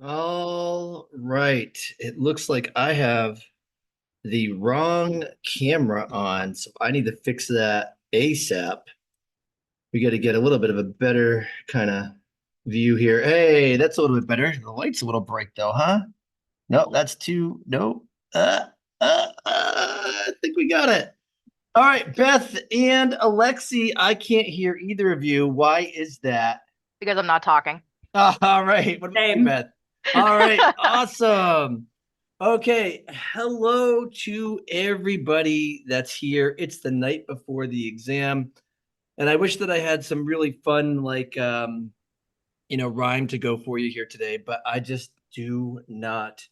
All right. It looks like I have the wrong camera on, so I need to fix that ASAP. We got to get a little bit of a better kind of view here. Hey, that's a little bit better. The light's a little bright though, huh? No, that's too, no. I think we got it. All right, Beth and Alexi, I can't hear either of you. Why is that? Because I'm not talking. All right. What about you, Same. Beth? All right. Awesome. Okay. Hello to everybody that's here. It's the night before the exam. And I wish that I had some really fun, rhyme to go for you here today, but I just do not.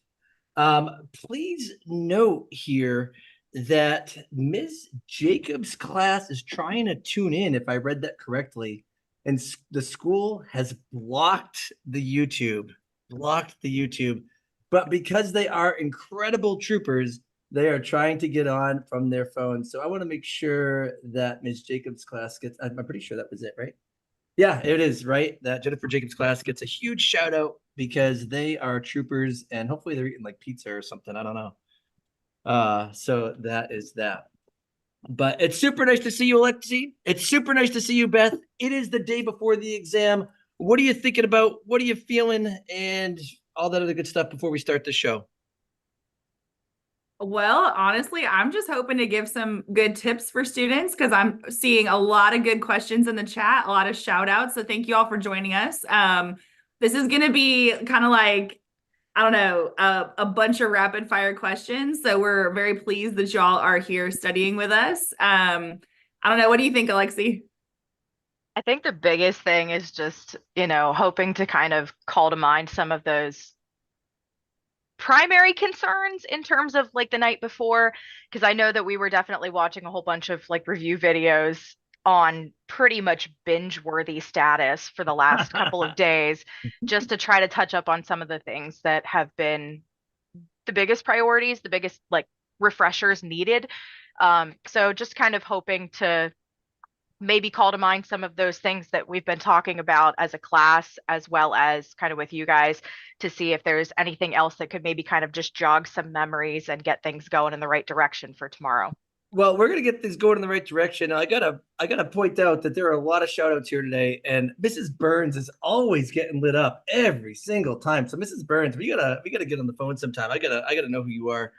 Please note here that Ms. Jacobs' class is trying to tune in, if I read that correctly, and the school has blocked the YouTube. But because they are incredible troopers, they are trying to get on from their phones. So I want to make sure that Ms. Jacobs' class gets, I'm pretty sure that was it, right? Yeah, it is, right? That Jennifer Jacobs class gets a huge shout out because they are troopers and hopefully they're eating like pizza or something. I don't know. So that is that. But it's super nice to see you, Alexi. It's super nice to see you, Beth. It is the day before the exam. What are you thinking about? What are you feeling? And all that other good stuff before we start the show. Well, honestly, I'm just hoping to give some good tips for students because I'm seeing a lot of good questions in the chat, a lot of shout outs. So thank you all for joining us. This is going to be kind of like, I don't know, a bunch of rapid fire questions. So we're very pleased that y'all are here studying with us. I don't know. What do you think, Alexi? I think the biggest thing is just, hoping to kind of call to mind some of those primary concerns in terms of like the night before, because I know that we were definitely watching a whole bunch of like review videos on pretty much binge-worthy status for the last couple of days, just to try to touch up on some of the things that have been the biggest priorities, the biggest like refreshers needed. So just kind of hoping to maybe call to mind some of those things that we've been talking about as a class, as well as kind of with you guys, to see if there's anything else that could maybe kind of just jog some memories and get things going in the right direction for tomorrow. Well, we're gonna get things going in the right direction. I gotta point out that there are a lot of shout outs here today, and Mrs. Burns is always getting lit up every single time. So Mrs. Burns, we gotta get on the phone sometime. I gotta know who you are.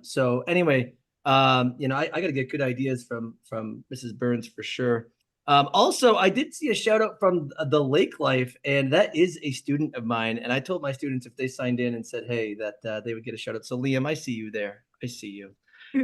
So anyway, I gotta get good ideas from Mrs. Burns for sure. Also, I did see a shout out from the Lake Life, and that is a student of mine. And I told my students if they signed in and said, hey, that they would get a shout out. So Liam, I see you there. I see you.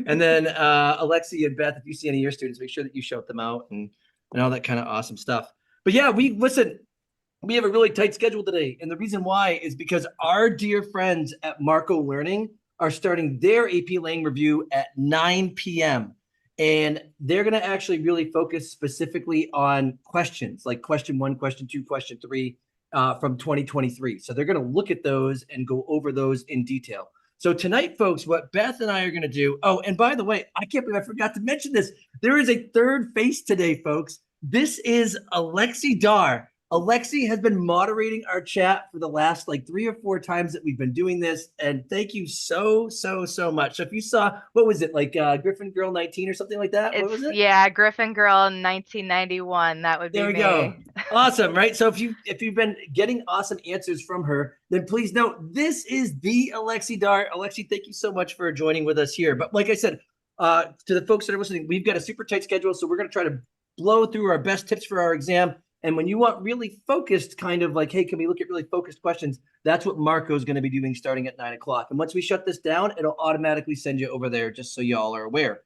And then Alexi and Beth, if you see any of your students, make sure that you shout them out and all that kind of awesome stuff. But yeah, we have a really tight schedule today. And the reason why is because our dear friends at Marco Learning are starting their AP Lang review at 9 p.m. And they're going to actually really focus specifically on questions like question one, question two, question three from 2023. So they're going to look at those and go over those in detail. So tonight, folks, what Beth and I are going to do. Oh, and by the way, I can't believe I forgot to mention this. There is a third face today, folks. This is Alexi Darr. Alexi has been moderating our chat for the last like 3 or 4 times that we've been doing this. And thank you so, so, so much. So if you saw, what was it, like Griffin Girl 19 or something like that? What It's, was it? yeah, Griffin Girl 1991. That would There be we go. me. Awesome, right? So if you've been getting awesome answers from her, then please note this is the Alexi Darr. Alexi, thank you so much for joining with us here. But like I said, to the folks that are listening, we've got a super tight schedule, so we're going to try to blow through our best tips for our exam. And when you want really focused, kind of like, hey, can we look at really focused questions? That's what Marco is going to be doing starting at 9 o'clock. And once we shut this down, it'll automatically send you over there, just so y'all are aware.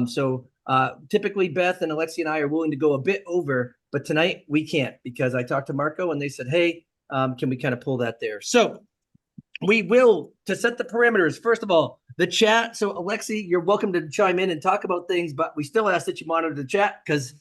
So typically Beth and Alexi and I are willing to go a bit over, but tonight we can't because I talked to Marco and they said, hey, can we kind of pull that there? So we will, to set the parameters, first of all, the chat. So Alexi, you're welcome to chime in and talk about things, but we still ask that you monitor the chat because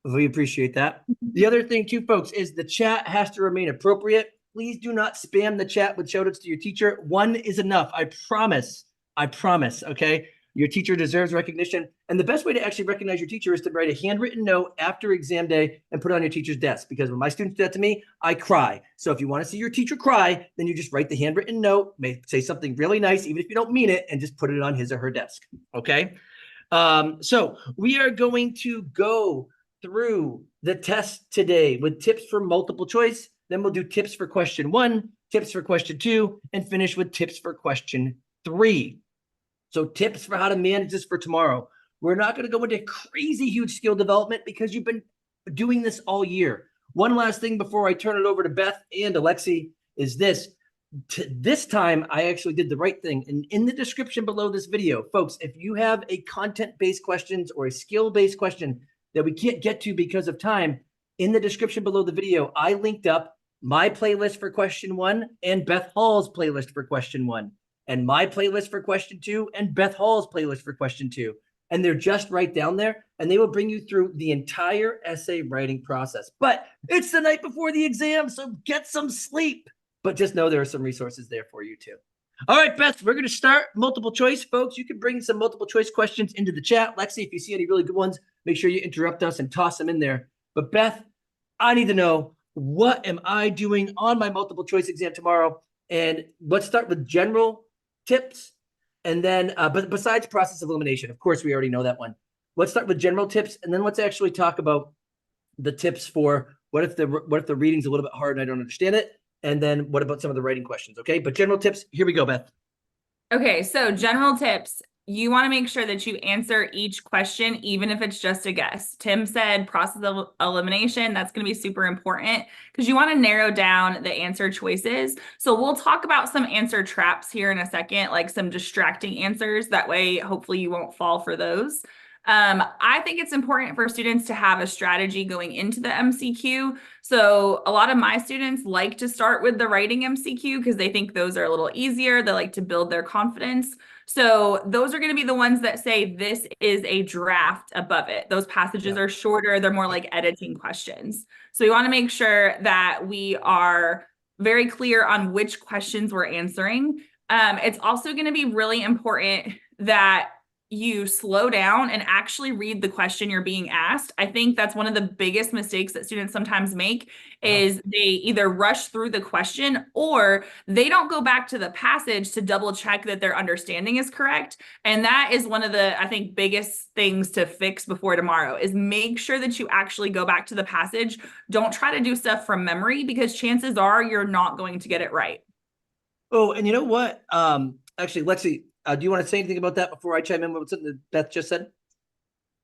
we appreciate that. The other thing too, folks, is the chat has to remain appropriate. Please do not spam the chat with shoutouts to your teacher. One is enough. I promise. Okay. Your teacher deserves recognition. And the best way to actually recognize your teacher is to write a handwritten note after exam day and put it on your teacher's desk. Because when my students do that to me, I cry. So if you want to see your teacher cry, then you just write the handwritten note, may say something really nice, even if you don't mean it, and just put it on his or her desk. Okay. So we are going to go through the test today with tips for multiple choice. Then we'll do tips for question 1, tips for question 2, and finish with tips for question 3. So tips for how to manage this for tomorrow. We're not going to go into crazy huge skill development because you've been doing this all year. One last thing before I turn it over to Beth and Alexi is this. This time, I actually did the right thing. And in the description below this video, folks, if you have a content-based questions or a skill-based question that we can't get to because of time, in the description below the video, I linked up my playlist for question 1 and Beth Hall's playlist for question 1. And my playlist for question 2 and Beth Hall's playlist for question 2. And they're just right down there, and they will bring you through the entire essay writing process. But it's the night before the exam, so get some sleep. But just know there are some resources there for you too. All right, Beth, we're going to start multiple choice, folks. You can bring some multiple choice questions into the chat. Lexi, if you see any really good ones, make sure you interrupt us and toss them in there. But Beth, I need to know, what am I doing on my multiple choice exam tomorrow? And let's start with general tips. And then, but besides process of elimination, of course, we already know that one. Let's start with general tips. And then let's actually talk about the tips for what if the reading's a little bit hard and I don't understand it? And then what about some of the writing questions? Okay, but general tips, here we go, Beth. Okay, so general tips. You want to make sure that you answer each question, even if it's just a guess. Tim said process of elimination. That's going to be super important because you want to narrow down the answer choices. So we'll talk about some answer traps here in a second, like some distracting answers. That way, hopefully you won't fall for those. I think it's important for students to have a strategy going into the MCQ. So a lot of my students like to start with the writing MCQ because they think those are a little easier. They like to build their confidence. So those are going to be the ones that say this is a draft above it. Those passages are shorter. They're more like editing questions. So you want to make sure that we are very clear on which questions we're answering. It's also going to be really important that you slow down and actually read the question you're being asked. I think that's one of the biggest mistakes that students sometimes make is they either rush through the question or they don't go back to the passage to double check that their understanding is correct. And that is one of the, I think, biggest things to fix before tomorrow is make sure that you actually go back to the passage. Don't try to do stuff from memory because chances are you're not going to get it right. Oh, and you know what? Actually, Lexi, do you want to say anything about that before I chime in with something that Beth just said?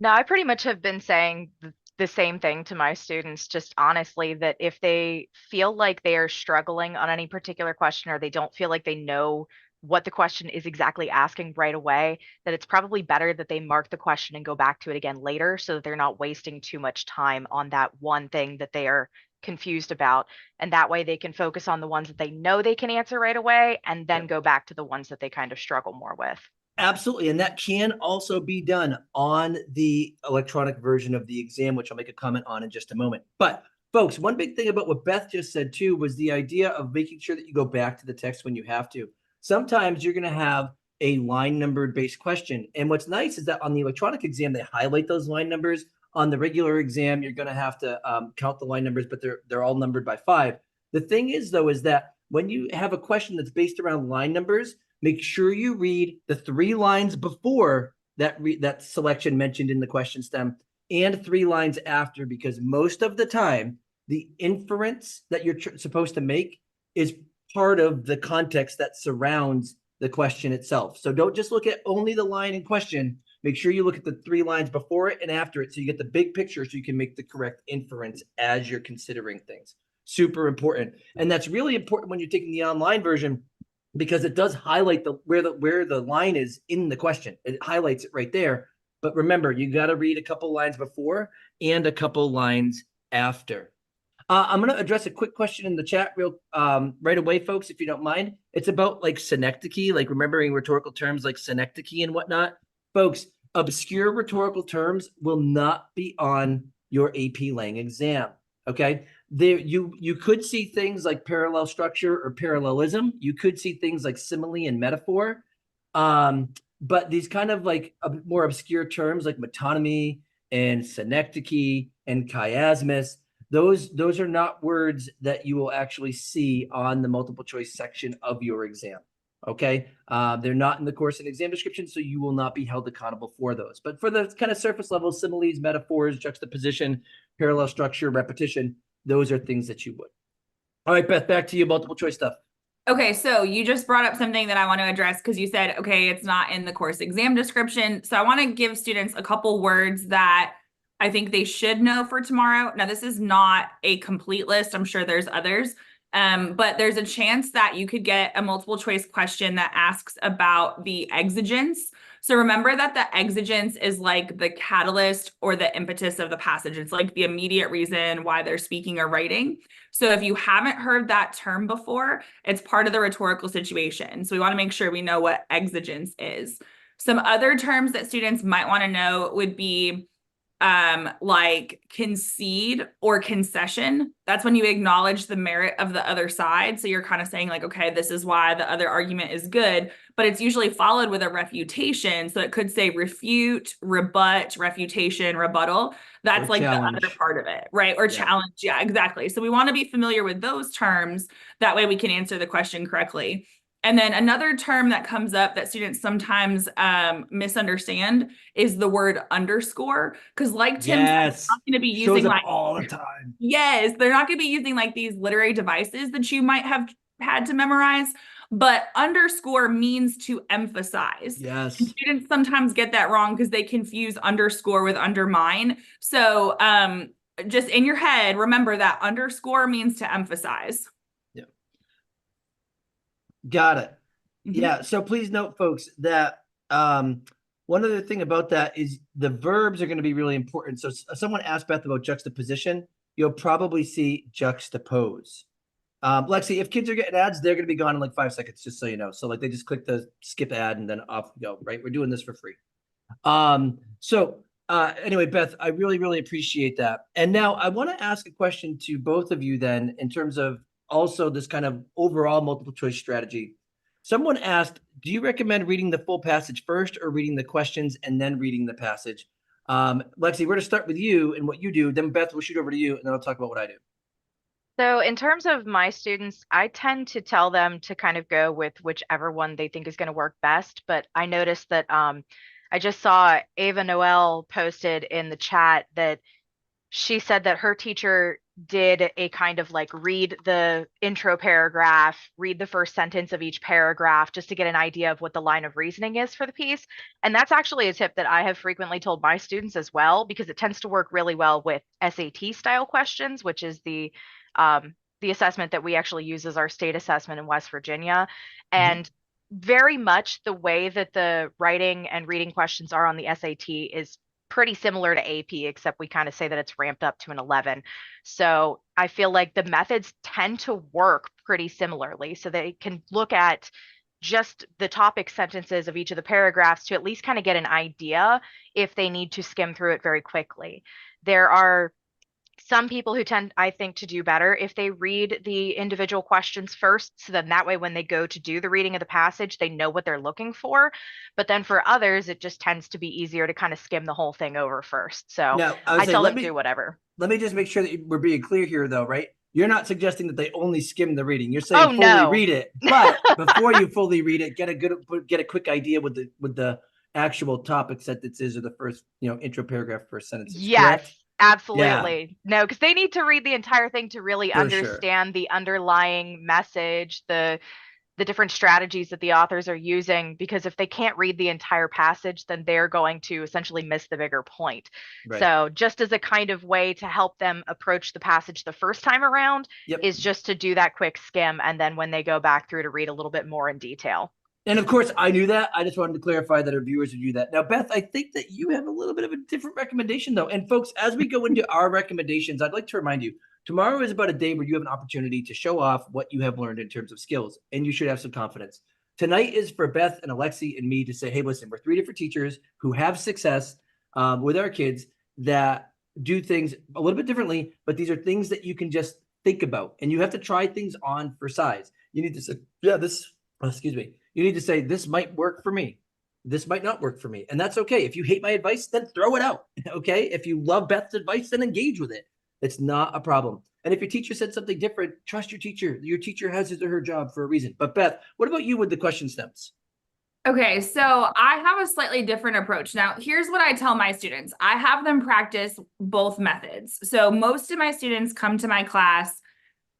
No, I pretty much have been saying the same thing to my students, just honestly, that if they feel like they are struggling on any particular question or they don't feel like they know what the question is exactly asking right away, that it's probably better that they mark the question and go back to it again later so that they're not wasting too much time on that one thing that they are confused about. And that way they can focus on the ones that they know they can answer right away and then go back to the ones that they kind of struggle more with. Absolutely. And that can also be done on the electronic version of the exam, which I'll make a comment on in just a moment. But folks, one big thing about what Beth just said too was the idea of making sure that you go back to the text when you have to. Sometimes you're going to have a line numbered based question. And what's nice is that on the electronic exam, they highlight those line numbers. On the regular exam, you're going to have to count the line numbers, but they're all numbered by 5. The thing is, though, is that when you have a question that's based around line numbers, make sure you read the 3 lines before that selection mentioned in the question stem and 3 lines after, because most of the time, the inference that you're supposed to make is part of the context that surrounds the question itself. So don't just look at only the line in question. Make sure you look at the 3 lines before it and after it so you get the big picture so you can make the correct inference as you're considering things. Super important. And that's really important when you're taking the online version because it does highlight where the line is in the question. It highlights it right there. But remember, you got to read a couple lines before and a couple lines after. I'm going to address a quick question in the chat right away, folks, if you don't mind. It's about like synecdoche, like remembering rhetorical terms like synecdoche and whatnot. Folks, obscure rhetorical terms will not be on your AP Lang exam, okay? You could see things like parallel structure or parallelism. You could see things like simile and metaphor. but these kind of like more obscure terms like metonymy and synecdoche and chiasmus, those are not words that you will actually see on the multiple choice section of your exam. Okay, they're not in the course and exam description, so you will not be held accountable for those. But for the kind of surface level similes, metaphors, juxtaposition, parallel structure, repetition, those are things that you would. All right, Beth, back to you, multiple choice stuff. Okay, so you just brought up something that I want to address because you said, okay, it's not in the course exam description. So I want to give students a couple words that I think they should know for tomorrow. Now, this is not a complete list. I'm sure there's others. But there's a chance that you could get a multiple choice question that asks about the exigence. So remember that the exigence is like the catalyst or the impetus of the passage. It's like the immediate reason why they're speaking or writing. So if you haven't heard that term before, it's part of the rhetorical situation. So we want to make sure we know what exigence is. Some other terms that students might want to know would be like concede or concession. That's when you acknowledge the merit of the other side. So you're kind of saying like, okay, this is why the other argument is good, but it's usually followed with a refutation. So it could say refute, rebut, refutation, rebuttal. That's like challenge. The other part of it, right? Or challenge. Yeah, exactly. So we want to be familiar with those terms. That way we can answer the question correctly. And then another term that comes up that students sometimes misunderstand is the word underscore. Because like Timm said, they're not going to be using like all the time. Yes, they're not going to be using like these literary devices that you might have had to memorize. But underscore means to emphasize. Yes. And students sometimes get that wrong because they confuse underscore with undermine. So just in your head, remember that underscore means to emphasize. Got it. Yeah. So please note, folks, that one other thing about that is the verbs are going to be really important. So someone asked Beth about juxtaposition. You'll probably see juxtapose. Lexi, if kids are getting ads, they're going to be gone in like 5 seconds, just so you know. So like they just click the skip ad and then off we go, right? We're doing this for free. Anyway, Beth, I really, really appreciate that. And now I want to ask a question to both of you then in terms of also this kind of overall multiple choice strategy. Someone asked, do you recommend reading the full passage first or reading the questions and then reading the passage? Lexi, we're going to start with you and what you do. Then Beth, we'll shoot over to you and then I'll talk about what I do. So in terms of my students, I tend to tell them to kind of go with whichever one they think is going to work best. But I noticed that I just saw Ava Noel posted in the chat that she said that her teacher did a kind of like read the intro paragraph, read the first sentence of each paragraph just to get an idea of what the line of reasoning is for the piece. And that's actually a tip that I have frequently told my students as well, because it tends to work really well with SAT style questions, which is the assessment that we actually use as our state assessment in West Virginia. And very much the way that the writing and reading questions are on the SAT is pretty similar to AP, except we kind of say that it's ramped up to an 11. So I feel like the methods tend to work pretty similarly. So they can look at just the topic sentences of each of the paragraphs to at least kind of get an idea if they need to skim through it very quickly. There are some people who tend, I think, to do better if they read the individual questions first. So then that way, when they go to do the reading of the passage, they know what they're looking for. But then for others, it just tends to be easier to kind of skim the whole thing over first. So now, I tell them to do whatever. Let me just make sure that we're being clear here, though, right? You're not suggesting that they only skim the reading. You're saying fully read it, but before you fully read it, get a quick idea with the actual topic sentences or the first, intro paragraph, first sentences. Yes. Correct? Absolutely. Yeah. No, because they need to read the entire thing to really For understand the underlying message, the different strategies that the authors are using, because if they can't read the entire passage, then they're going to essentially miss the bigger point. Right. So just as a kind of way to help them approach the passage the first time around is just to do that quick skim. And then when they go back through to read a little bit more in detail. And of course, I knew that. I just wanted to clarify that our viewers would do that. Now, Beth, I think that you have a little bit of a different recommendation, though. And folks, as we go into our recommendations, I'd like to remind you, tomorrow is about a day where you have an opportunity to show off what you have learned in terms of skills, and you should have some confidence. Tonight is for Beth and Alexi and me to say, hey, listen, we're 3 different teachers who have success with our kids that do things a little bit differently, but these are things that you can just think about, and you have to try things on for size. You need to say, you need to say, this might work for me. this might not work for me. And that's okay. If you hate my advice, then throw it out. Okay. If you love Beth's advice, then engage with it. It's not a problem. And if your teacher said something different, trust your teacher. Your teacher has his or her job for a reason. But Beth, what about you with the question stems? Okay, so I have a slightly different approach. Now, here's what I tell my students. I have them practice both methods. So most of my students come to my class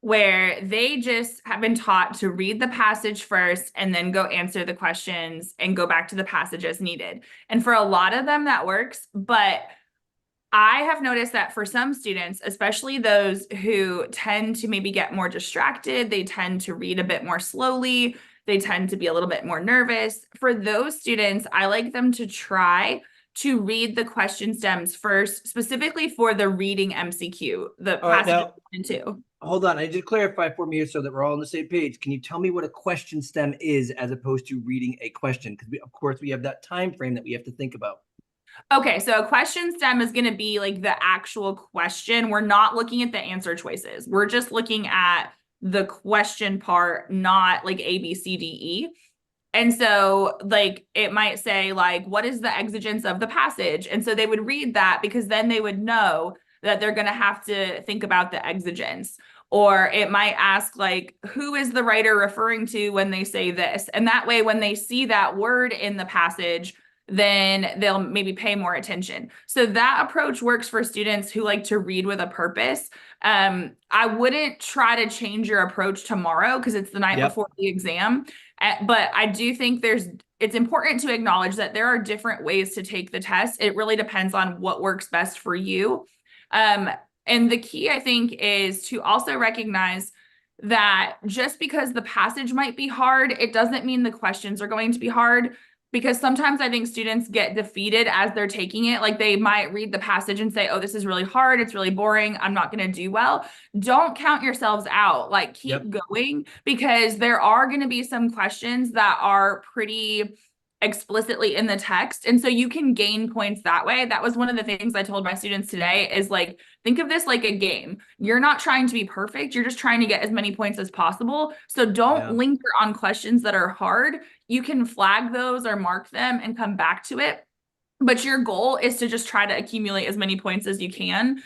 where they just have been taught to read the passage first and then go answer the questions and go back to the passage as needed. And for a lot of them, that works. But I have noticed that for some students, especially those who tend to maybe get more distracted, they tend to read a bit more slowly, they tend to be a little bit more nervous. For those students, I like them to try to read the question stems first, specifically for the reading MCQ, the All right, passage now, 2. hold on. I need to clarify for me here so that we're all on the same page. Can you tell me what a question stem is as opposed to reading a question? Because of course, we have that time frame that we have to think about. Okay, so a question stem is going to be like the actual question. We're not looking at the answer choices. We're just looking at the question part, not like A, B, C, D, E. And so like it might say like, what is the exigence of the passage? And so they would read that because then they would know that they're going to have to think about the exigence. Or it might ask like, who is the writer referring to when they say this? And that way, when they see that word in the passage, then they'll maybe pay more attention. So that approach works for students who like to read with a purpose. I wouldn't try to change your approach tomorrow because it's the night before the exam. But I do think it's important to acknowledge that there are different ways to take the test. It really depends on what works best for you. And the key, I think, is to also recognize that just because the passage might be hard, it doesn't mean the questions are going to be hard. Because sometimes I think students get defeated as they're taking it. Like they might read the passage and say, oh, this is really hard. It's really boring. I'm not going to do well. Don't count yourselves out. Like keep going because there are going to be some questions that are pretty explicitly in the text. And so you can gain points that way. That was one of the things I told my students today is like, think of this like a game. You're not trying to be perfect. You're just trying to get as many points as possible. So don't linger on questions that are hard. You can flag those or mark them and come back to it. But your goal is to just try to accumulate as many points as you can.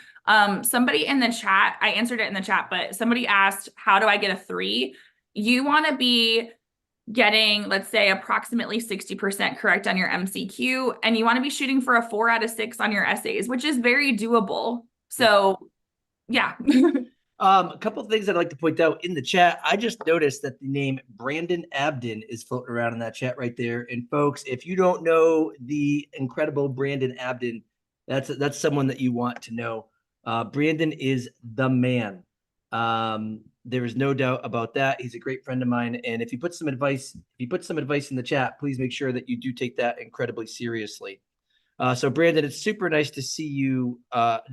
Somebody in the chat, I answered it in the chat, but somebody asked, how do I get a 3? You want to be getting, let's say, approximately 60% correct on your MCQ, and you want to be shooting for a 4 out of 6 on your essays, which is very doable. So, yeah. A couple of things I'd like to point out in the chat. I just noticed that the name Brandon Abden is floating around in that chat right there. And folks, if you don't know the incredible Brandon Abden, that's someone that you want to know. Brandon is the man. There is no doubt about that. He's a great friend of mine. And if you put some advice, in the chat, please make sure that you do take that incredibly seriously. So Brandon, it's super nice to see you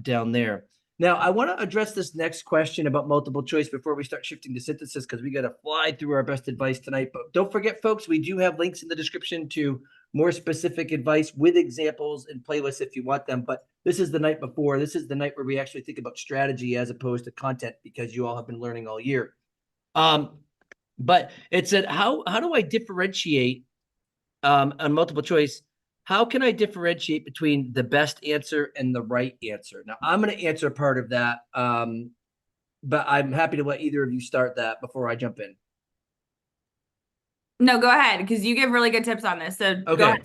down there. Now, I want to address this next question about multiple choice before we start shifting to synthesis, because we got to fly through our best advice tonight. But don't forget, folks, we do have links in the description to more specific advice with examples and playlists if you want them. But this is the night before. This is the night where we actually think about strategy as opposed to content, because you all have been learning all year. But it said, how do I differentiate on multiple choice? How can I differentiate between the best answer and the right answer? Now, I'm going to answer part of that, but I'm happy to let either of you start that before I jump in. No, go ahead, because you give really good tips on this. So okay. Go ahead.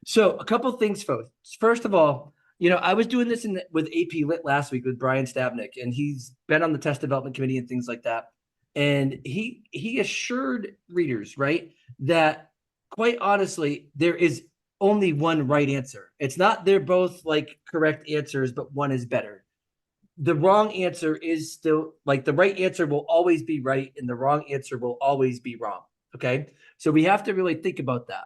So a couple of things, folks. First of all, I was doing this with AP Lit last week with Brian Stabnick, and he's been on the test development committee and things like that. And he assured readers, right, that quite honestly, there is only one right answer. It's not they're both like correct answers, but one is better. The wrong answer is still like the right answer will always be right, and the wrong answer will always be wrong. Okay. So we have to really think about that.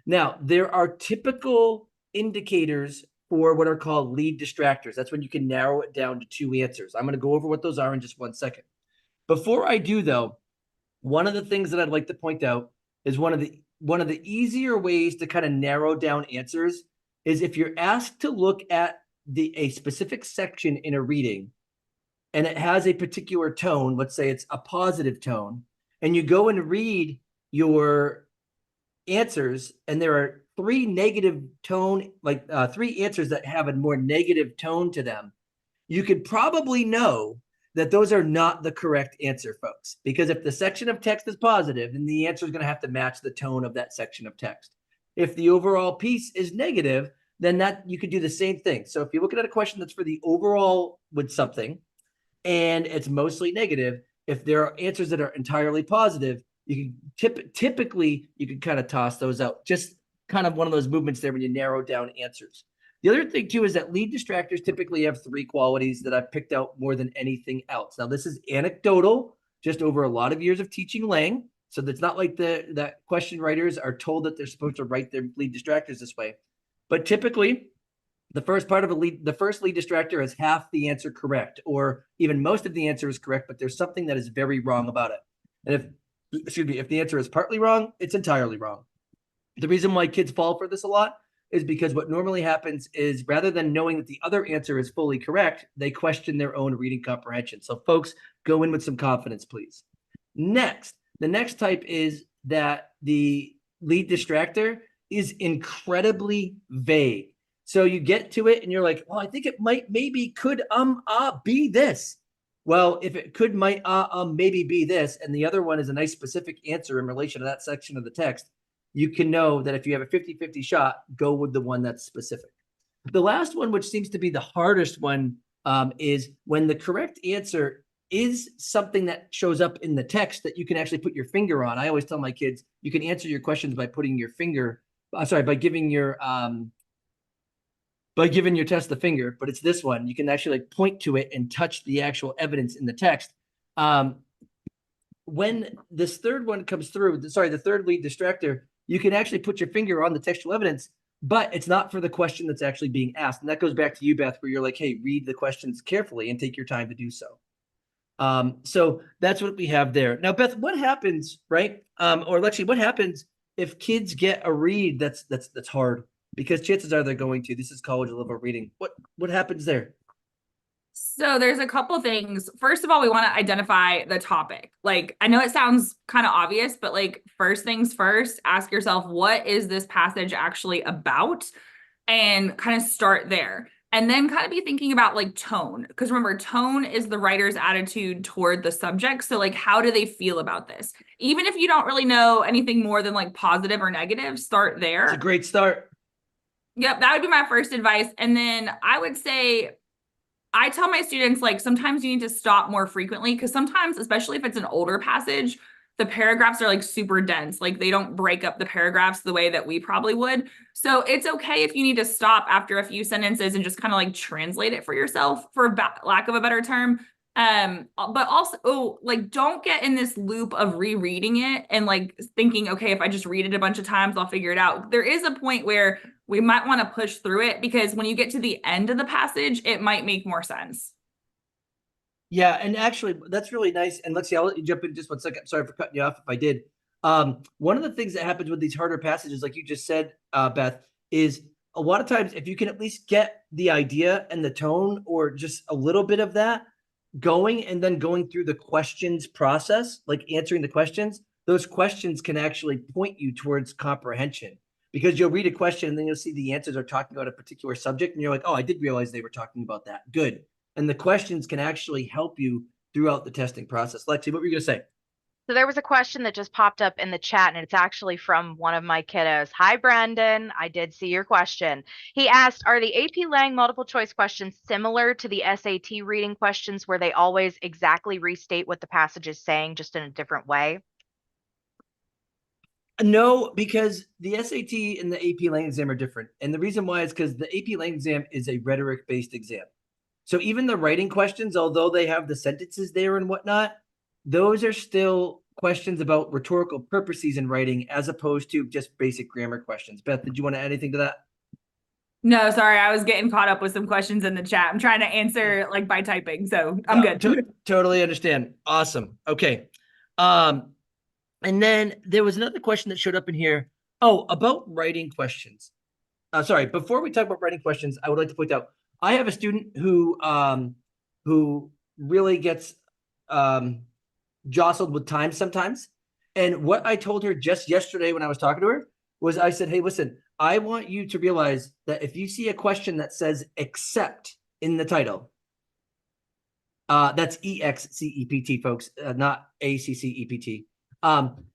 Now, there are typical indicators for what are called lead distractors. That's when you can narrow it down to 2 answers. I'm going to go over what those are in just 1 second. Before I do, though, one of the things that I'd like to point out is one of the easier ways to kind of narrow down answers is if you're asked to look at a specific section in a reading and it has a particular tone, let's say it's a positive tone, and you go and read your answers and there are three negative tone, like three answers that have a more negative tone to them, you could probably know that those are not the correct answer, folks. Because if the section of text is positive, then the answer is going to have to match the tone of that section of text. If the overall piece is negative, then that you could do the same thing. So if you're looking at a question that's for the overall with something, and it's mostly negative, if there are answers that are entirely positive, you can typically you can kind of toss those out. Just kind of one of those movements there when you narrow down answers. The other thing too is that lead distractors typically have three qualities that I've picked out more than anything else. Now this is anecdotal, just over a lot of years of teaching Lang. So that's not like that question writers are told that they're supposed to write their lead distractors this way. But typically, the first part of the first lead distractor has half the answer correct, or even most of the answer is correct, but there's something that is very wrong about it. And if the answer is partly wrong, it's entirely wrong. The reason why kids fall for this a lot is because what normally happens is rather than knowing that the other answer is fully correct, they question their own reading comprehension. So folks, go in with some confidence, please. Next, the next type is that the lead distractor is incredibly vague. So you get to it and you're like, well, I think it maybe could be this. Well, if it could maybe be this, and the other one is a nice specific answer in relation to that section of the text, you can know that if you have a 50-50 shot, go with the one that's specific. The last one, which seems to be the hardest one, is when the correct answer is something that shows up in the text that you can actually put your finger on. I always tell my kids, you can answer your questions by putting your finger, by giving your test the finger, but it's this one. You can actually like point to it and touch the actual evidence in the text. When this third one comes through, the third lead distractor, you can actually put your finger on the textual evidence, but it's not for the question that's actually being asked. And that goes back to you, Beth, where you're like, hey, read the questions carefully and take your time to do so. So that's what we have there. Now, Beth, what happens, right? Or Lexi, what happens if kids get a read that's hard? Because chances are they're going to. This is college level reading. What happens there? So there's a couple things. First of all, we want to identify the topic. Like, I know it sounds kind of obvious, but like first things first, ask yourself, what is this passage actually about? And kind of start there. And then kind of be thinking about like tone. Because remember, tone is the writer's attitude toward the subject. So like, how do they feel about this? Even if you don't really know anything more than like positive or negative, start there. It's a great start. Yep, that would be my first advice. And then I would say, I tell my students, like, sometimes you need to stop more frequently because sometimes, especially if it's an older passage, the paragraphs are like super dense. Like they don't break up the paragraphs the way that we probably would. So it's okay if you need to stop after a few sentences and just kind of like translate it for yourself, for lack of a better term. But also, like, don't get in this loop of rereading it and like thinking, okay, if I just read it a bunch of times, I'll figure it out. There is a point where we might want to push through it because when you get to the end of the passage, it might make more sense. Yeah, and actually, that's really nice. And let's see, I'll let you jump in just 1 second. Sorry for cutting you off if I did. One of the things that happens with these harder passages, like you just said, Beth, is a lot of times if you can at least get the idea and the tone or just a little bit of that going and then going through the questions process, like answering the questions, those questions can actually point you towards comprehension. Because you'll read a question and then you'll see the answers are talking about a particular subject. And you're like, oh, I did realize they were talking about that. Good. And the questions can actually help you throughout the testing process. Lexi, what were you going to say? So there was a question that just popped up in the chat, and it's actually from one of my kiddos. Hi, Brandon. I did see your question. He asked, are the AP Lang multiple choice questions similar to the SAT reading questions where they always exactly restate what the passage is saying, just in a different way? No, because the SAT and the AP Lang exam are different. And the reason why is because the AP Lang exam is a rhetoric-based exam. So even the writing questions, although they have the sentences there and whatnot, those are still questions about rhetorical purposes in writing as opposed to just basic grammar questions. Beth, did you want to add anything to that? No, sorry. I was getting caught up with some questions in the chat. I'm trying to answer like by typing. So I'm good. Totally understand. Awesome. Okay. And then there was another question that showed up in here. Oh, about writing questions. Sorry, before we talk about writing questions, I would like to point out, I have a student who really gets jostled with time sometimes. And what I told her just yesterday when I was talking to her was I said, hey, listen, I want you to realize that if you see a question that says except in the title, that's EXCEPT, folks, not ACCEPT.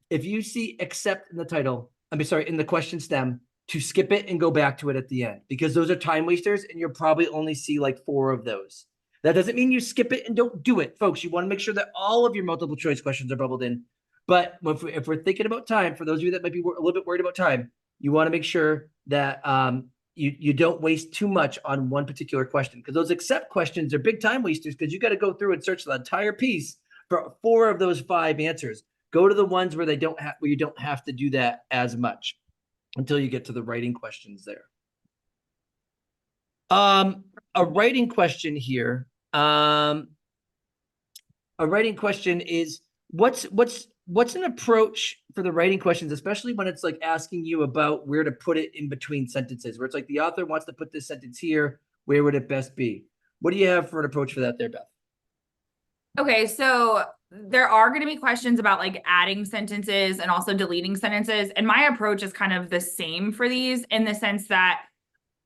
If you see except in the title, in the question stem, to skip it and go back to it at the end, because those are time wasters and you'll probably only see like 4 of those. That doesn't mean you skip it and don't do it, folks. You want to make sure that all of your multiple choice questions are bubbled in. But if we're thinking about time, for those of you that might be a little bit worried about time, you want to make sure that you don't waste too much on one particular question, because those except questions are big time wasters, because you got to go through and search the entire piece for 4 of those 5 answers. Go to the ones where you don't have to do that as much until you get to the writing questions there. A writing question here. A writing question is what's an approach for the writing questions, especially when it's like asking you about where to put it in between sentences, where it's like the author wants to put this sentence here, where would it best be? What do you have for an approach for that there, Beth? Okay, so there are going to be questions about like adding sentences and also deleting sentences. And my approach is kind of the same for these, in the sense that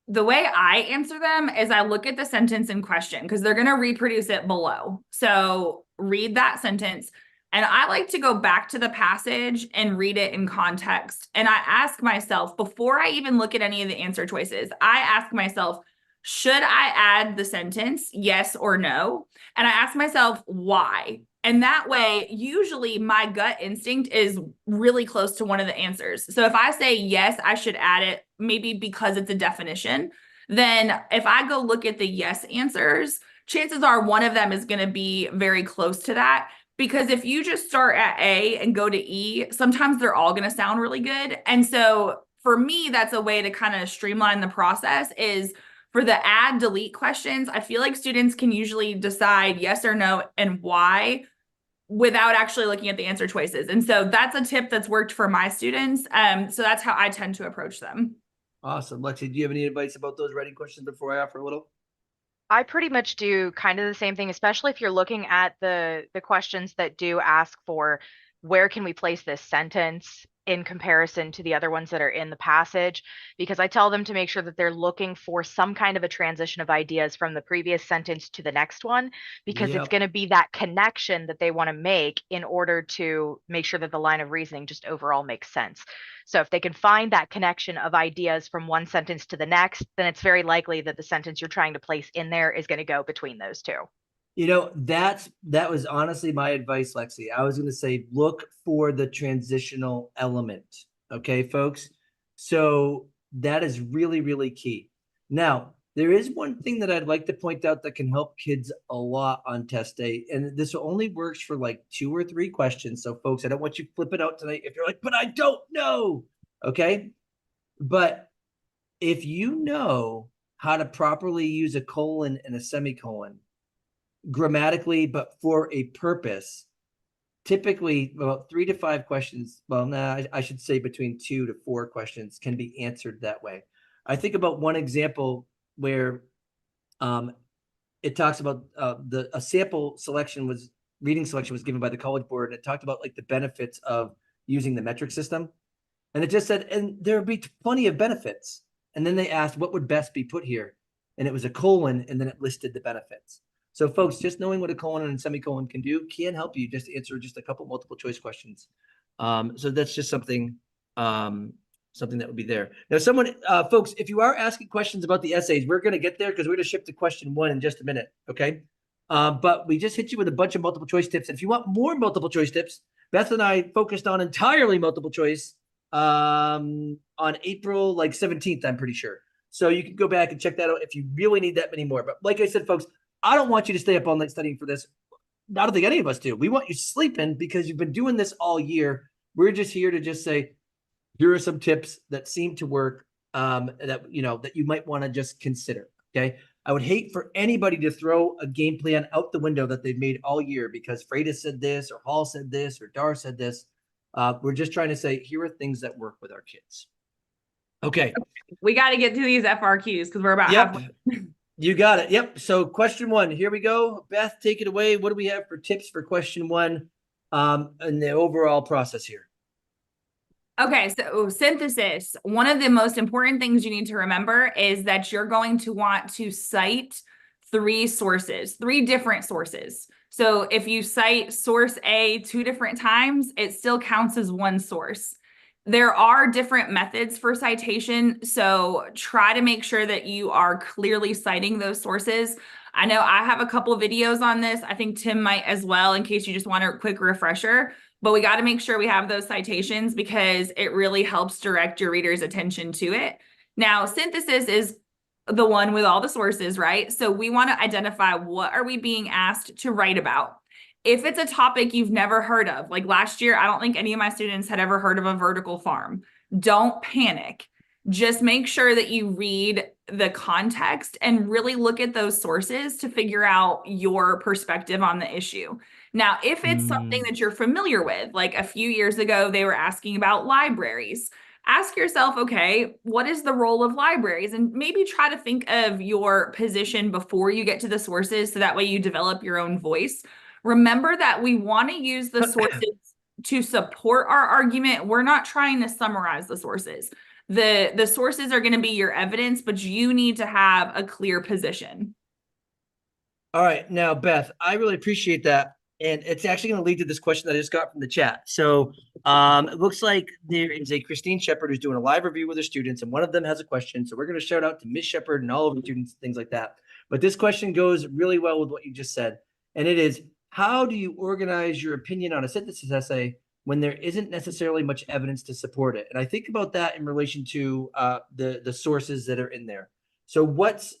the way I answer them is I look at the sentence in question, because they're going to reproduce it below. So read that sentence. And I like to go back to the passage and read it in context. And I ask myself, before I even look at any of the answer choices, I ask myself, should I add the sentence, yes or no? And I ask myself, why? And that way, usually my gut instinct is really close to one of the answers. So if I say, yes, I should add it, maybe because it's a definition, then if I go look at the yes answers, chances are one of them is going to be very close to that. Because if you just start at A and go to E, sometimes they're all going to sound really good. And so for me, that's a way to kind of streamline the process. Is for the add delete questions, I feel like students can usually decide yes or no and why without actually looking at the answer choices. And so that's a tip that's worked for my students. So that's how I tend to approach them. Awesome. Lexi, do you have any advice about those writing questions before I offer a little? I pretty much do kind of the same thing, especially if you're looking at the questions that do ask for where can we place this sentence in comparison to the other ones that are in the passage, because I tell them to make sure that they're looking for some kind of a transition of ideas from the previous sentence to the next one, because it's going to be that connection that they want to make in order to make sure that the line of reasoning just overall makes sense. So if they can find that connection of ideas from one sentence to the next, then it's very likely that the sentence you're trying to place in there is going to go between those two. You know, that was honestly my advice, Lexi. I was going to say, look for the transitional element. Okay, folks. So that is really, really key. Now, there is one thing that I'd like to point out that can help kids a lot on test day. And this only works for like 2 or 3 questions. So folks, I don't want you to flip it out tonight if you're like, but I don't know. Okay. But if you know how to properly use a colon and a semicolon, grammatically, but for a purpose, typically about 3 to 5 questions. Well, I should say between 2 to 4 questions can be answered that way. I think about one example where it talks about a sample reading selection was given by the College Board, and it talked about like the benefits of using the metric system. And it just said, and there would be plenty of benefits. And then they asked what would best be put here. And it was a colon, and then it listed the benefits. So folks, just knowing what a colon and semicolon can do can help you just answer just a couple multiple choice questions. So that's just something that would be there. Now, folks, if you are asking questions about the essays, we're going to get there because we're going to shift to question 1 in just a minute. Okay. But we just hit you with a bunch of multiple choice tips. And if you want more multiple choice tips, Beth and I focused on entirely multiple choice on April 17th, I'm pretty sure. So you can go back and check that out if you really need that many more. But like I said, folks, I don't want you to stay up all night studying for this. I don't think any of us do. We want you sleeping because you've been doing this all year. We're just here to just say, here are some tips that seem to work that you might want to just consider. Okay. I would hate for anybody to throw a game plan out the window that they've made all year because Freitas said this or Hall said this or Darr said this. We're just trying to say, here are things that work with our kids. Okay. We got to get to these FRQs because we're about halfway. You got it. Yep. So question 1, here we go. Beth, take it away. What do we have for tips for question 1 and the overall process here? Okay, so synthesis, one of the most important things you need to remember is that you're going to want to cite three sources, three different sources. So if you cite source A two different times, it still counts as one source. There are different methods for citation, so try to make sure that you are clearly citing those sources. I know I have a couple videos on this. I think Timm might as well, in case you just want a quick refresher. But we got to make sure we have those citations because it really helps direct your reader's attention to it. Now, synthesis is the one with all the sources, right? So we want to identify what are we being asked to write about. If it's a topic you've never heard of, like last year, I don't think any of my students had ever heard of a vertical farm. Don't panic. Just make sure that you read the context and really look at those sources to figure out your perspective on the issue. Now, if it's something that you're familiar with, like a few years ago, they were asking about libraries. Ask yourself, okay, what is the role of libraries? And maybe try to think of your position before you get to the sources so that way you develop your own voice. Remember that we want to use the sources to support our argument. We're not trying to summarize the sources. The sources are going to be your evidence, but you need to have a clear position. All right. Now, Beth, I really appreciate that. And it's actually going to lead to this question that I just got from the chat. So it looks like there is a Christine Shepard who's doing a live review with her students, and one of them has a question. So we're going to shout out to Miss Shepard and all of the students, things like that. But this question goes really well with what you just said. And it is, how do you organize your opinion on a synthesis essay when there isn't necessarily much evidence to support it? And I think about that in relation to the sources that are in there. So what's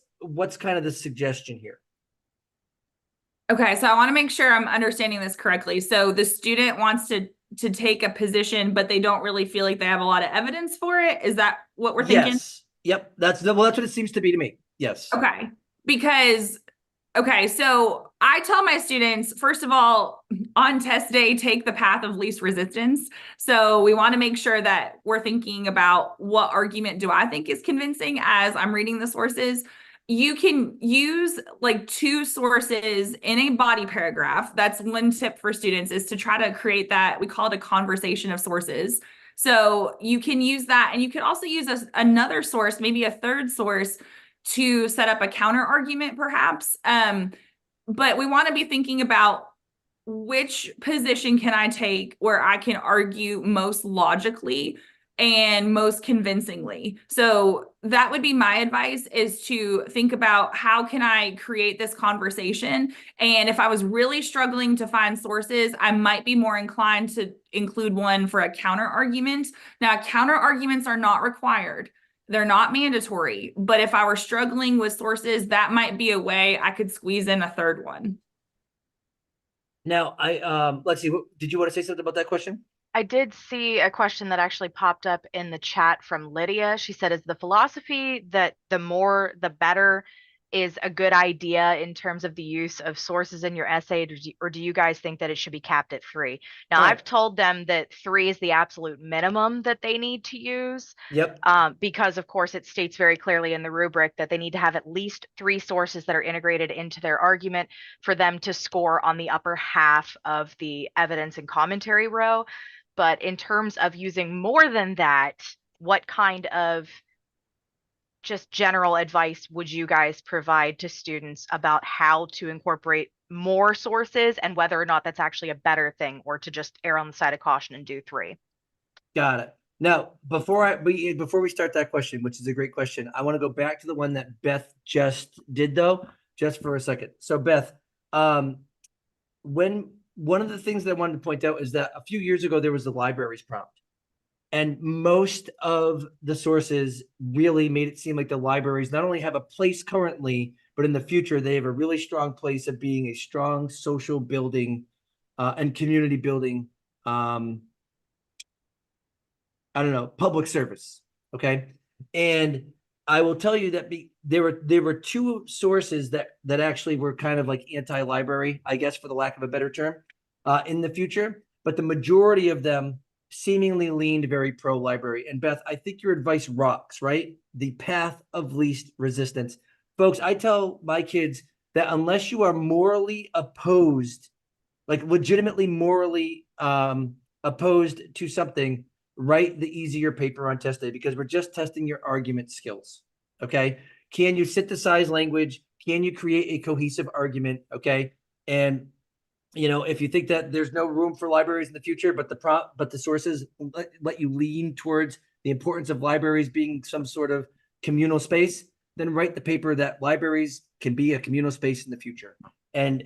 kind of the suggestion here? Okay, so I want to make sure I'm understanding this correctly. So the student wants to take a position, but they don't really feel like they have a lot of evidence for it. Is that what we're thinking? Yes. Yep. That's what it seems to be to me. Yes. Okay. Because okay, so I tell my students, first of all, on test day, take the path of least resistance. So we want to make sure that we're thinking about what argument do I think is convincing as I'm reading the sources. You can use like two sources in a body paragraph. That's one tip for students, is to try to create that. We call it a conversation of sources. So you can use that, and you can also use another source, maybe a third source, to set up a counter argument perhaps. But we want to be thinking about which position can I take where I can argue most logically and most convincingly. So that would be my advice, is to think about how can I create this conversation. And if I was really struggling to find sources, I might be more inclined to include one for a counter argument. Now, counter arguments are not required. They're not mandatory, but if I were struggling with sources, that might be a way I could squeeze in a third one. Now, let's see. Did you want to say something about that question? I did see a question that actually popped up in the chat from Lydia. She said, is the philosophy that the more the better is a good idea in terms of the use of sources in your essay, or do you guys think that it should be capped at 3? Now, I've told them that 3 is the absolute minimum that they need to use. Yep. Because, of course, it states very clearly in the rubric that they need to have at least 3 sources that are integrated into their argument for them to score on the upper half of the evidence and commentary row. But in terms of using more than that, what kind of just general advice would you guys provide to students about how to incorporate more sources, and whether or not that's actually a better thing, or to just err on the side of caution and do 3? Got it. Now, before we start that question, which is a great question, I want to go back to the one that Beth just did, though, just for a second. So, Beth, when one of the things that I wanted to point out is that a few years ago there was the libraries prompt, and most of the sources really made it seem like the libraries not only have a place currently, but in the future they have a really strong place of being a strong social building and community building. I don't know, public service. Okay. And I will tell you that there were 2 sources that actually were kind of like anti-library, I guess, for the lack of a better term, in the future. But the majority of them seemingly leaned very pro-library. And Beth, I think your advice rocks, right? The path of least resistance. Folks, I tell my kids that unless you are morally opposed, like legitimately morally opposed to something, write the easier paper on test day because we're just testing your argument skills. Okay. Can you synthesize language? Can you create a cohesive argument? Okay. And if you think that there's no room for libraries in the future, but the sources let you lean towards the importance of libraries being some sort of communal space, then write the paper that libraries can be a communal space in the future, and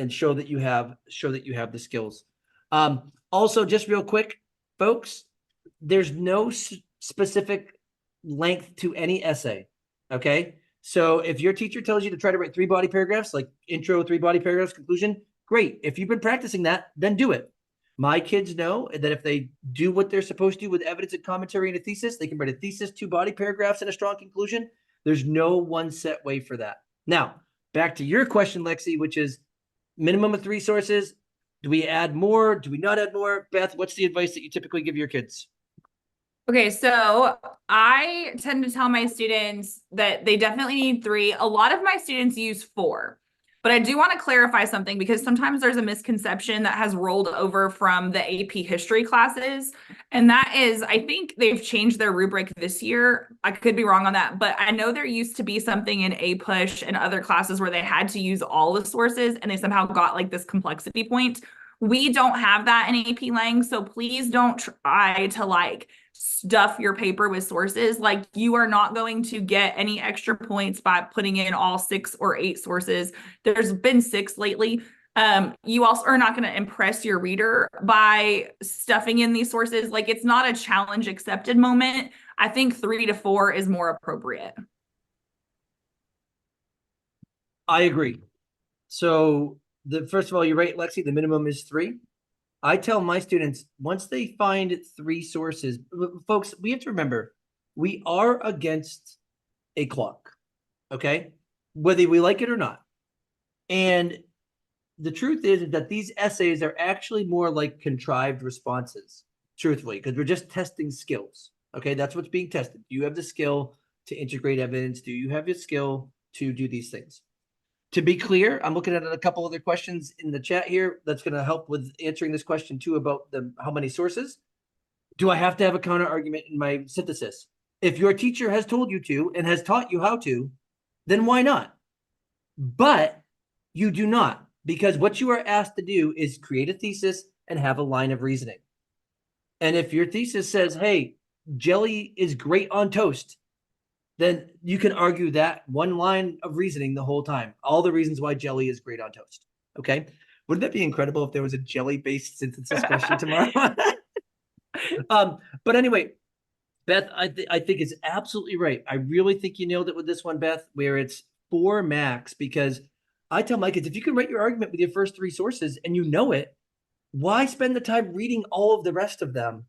show that you have the skills. Also, just real quick, folks, there's no specific length to any essay. Okay, so if your teacher tells you to try to write 3 body paragraphs, like intro, 3 body paragraphs, conclusion, great. If you've been practicing that, then do it. My kids know that if they do what they're supposed to with evidence and commentary and a thesis, they can write a thesis, 2 body paragraphs, and a strong conclusion. There's no one set way for that. Now, back to your question, Lexi, which is minimum of 3 sources. Do we add more? Do we not add more? Beth, what's the advice that you typically give your kids? Okay, so I tend to tell my students that they definitely need 3. A lot of my students use 4. But I do want to clarify something because sometimes there's a misconception that has rolled over from the AP history classes. And that is, I think they've changed their rubric this year. I could be wrong on that, but I know there used to be something in APUSH and other classes where they had to use all the sources and they somehow got like this complexity point. We don't have that in AP Lang, so please don't try to like stuff your paper with sources. Like you are not going to get any extra points by putting in all 6 or 8 sources. There's been 6 lately. You also are not going to impress your reader by stuffing in these sources. Like it's not a challenge accepted moment. I think 3 to 4 is more appropriate. I agree. So first of all, you're right, Lexi, the minimum is 3. I tell my students, once they find 3 sources, folks, we have to remember, we are against a clock, okay? Whether we like it or not. And the truth is that these essays are actually more like contrived responses, truthfully, because we're just testing skills, okay? That's what's being tested. Do you have the skill to integrate evidence? Do you have the skill to do these things? To be clear, I'm looking at a couple other questions in the chat here that's going to help with answering this question too about how many sources. Do I have to have a counter argument in my synthesis? If your teacher has told you to and has taught you how to, then why not? But you do not, because what you are asked to do is create a thesis and have a line of reasoning. And if your thesis says, hey, jelly is great on toast, then you can argue that one line of reasoning the whole time. All the reasons why jelly is great on toast. Okay. Wouldn't that be incredible if there was a jelly-based synthesis question tomorrow? But anyway, Beth, I think is absolutely right. I really think you nailed it with this one, Beth, where it's 4 max, because I tell my kids, if you can write your argument with your first 3 sources and you know it, why spend the time reading all of the rest of them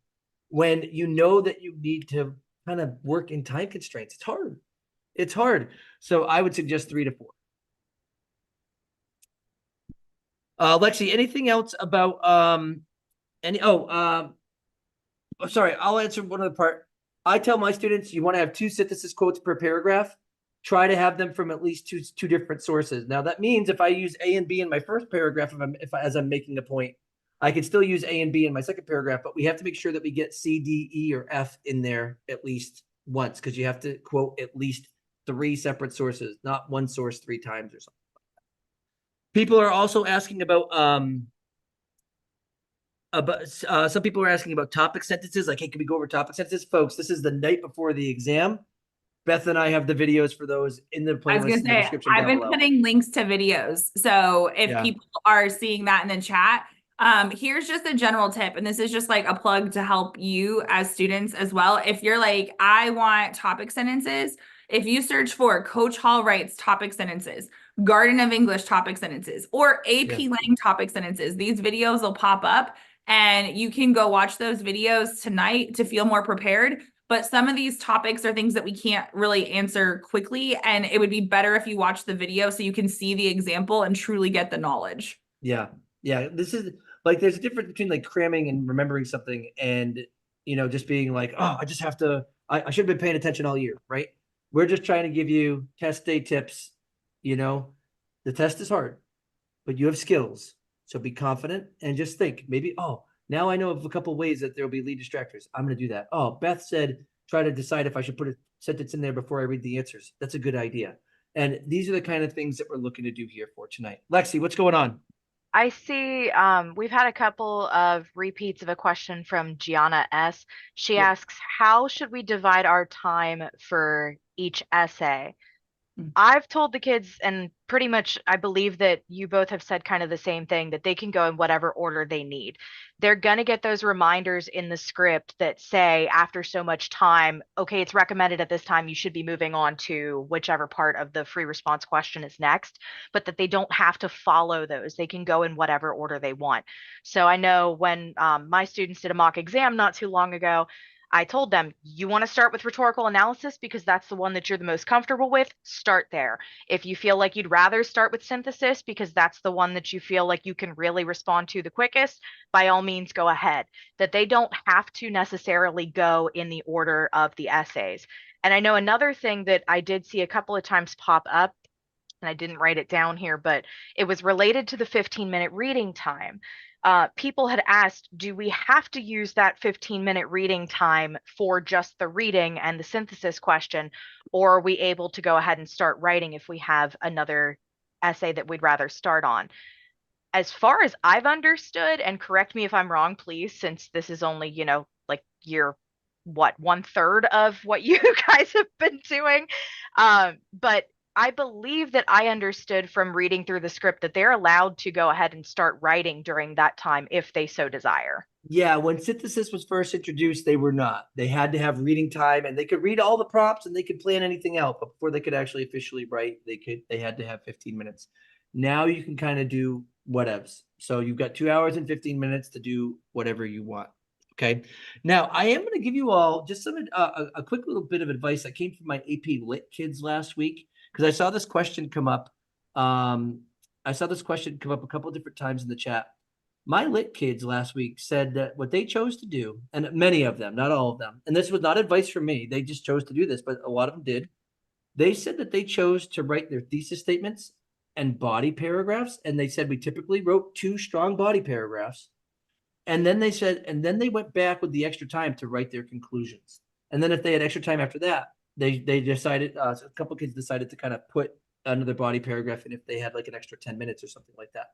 when you know that you need to kind of work in time constraints? It's hard. It's hard. So I would suggest 3 to 4. Lexi, anything else about sorry, I'll answer one other part. I tell my students you want to have 2 synthesis quotes per paragraph. Try to have them from at least two different sources. Now that means if I use A and B in my first paragraph, as I'm making a point, I could still use A and B in my second paragraph, but we have to make sure that we get C, D, E, or F in there at least once, because you have to quote at least 3 separate sources, not one source 3 times or something like that. People are also asking about some people are asking about topic sentences. Like, hey, can we go over topic sentences? Folks, this is the night before the exam. Beth and I have the videos for those in the playlist. I was going to say, I've been putting links to videos. So if people are seeing that in the chat, here's just a general tip. And this is just like a plug to help you as students as well. If you're like, I want topic sentences, if you search for Coach Hall writes topic sentences, Garden of English topic sentences, or AP Lang topic sentences, these videos will pop up and you can go watch those videos tonight to feel more prepared. But some of these topics are things that we can't really answer quickly. And it would be better if you watch the video so you can see the example and truly get the knowledge. Yeah. Yeah. This is like, there's a difference between like cramming and remembering something and, just being like, oh, I just have to, I should have been paying attention all year. Right. We're just trying to give you test day tips. The test is hard, but you have skills. So be confident and just think maybe, Now I know of a couple ways that there'll be lead distractors. I'm going to do that. Oh, Beth said, try to decide if I should put a sentence in there before I read the answers. That's a good idea. And these are the kind of things that we're looking to do here for tonight. Lexi, what's going on? I see we've had a couple of repeats of a question from Gianna S. She Yep. asks, how should we divide our time for each essay? Mm. I've told the kids, and pretty much I believe that you both have said kind of the same thing, that they can go in whatever order they need. They're going to get those reminders in the script that say after so much time, okay, it's recommended at this time you should be moving on to whichever part of the free response question is next, but that they don't have to follow those. They can go in whatever order they want. So I know when my students did a mock exam not too long ago, I told them, you want to start with rhetorical analysis because that's the one that you're the most comfortable with, start there. If you feel like you'd rather start with synthesis because that's the one that you feel like you can really respond to the quickest, by all means, go ahead. That they don't have to necessarily go in the order of the essays. And I know another thing that I did see a couple of times pop up, and I didn't write it down here, but it was related to the 15-minute reading time. People had asked, do we have to use that 15-minute reading time for just the reading and the synthesis question, or are we able to go ahead and start writing if we have another essay that we'd rather start on? As far as I've understood, and correct me if I'm wrong, please, since this is only, like year, what, 1/3 of what you guys have been doing. But I believe that I understood from reading through the script that they're allowed to go ahead and start writing during that time if they so desire. Yeah, when synthesis was first introduced, they were not. They had to have reading time, and they could read all the prompts and they could plan anything out. But before they could actually officially write, they had to have 15 minutes. Now you can kind of do whatevs. So you've got 2 hours and 15 minutes to do whatever you want. Okay. Now I am going to give you all just some a quick little bit of advice that came from my AP Lit kids last week because I saw this question come up. I saw this question come up a couple of different times in the chat. My Lit kids last week said that what they chose to do, and many of them, not all of them, and this was not advice from me, they just chose to do this, but a lot of them did. They said that they chose to write their thesis statements and body paragraphs, and they said we typically wrote 2 strong body paragraphs. And then they said, and then they went back with the extra time to write their conclusions. And then if they had extra time after that, they decided, a couple kids decided to kind of put another body paragraph in if they had like an extra 10 minutes or something like that.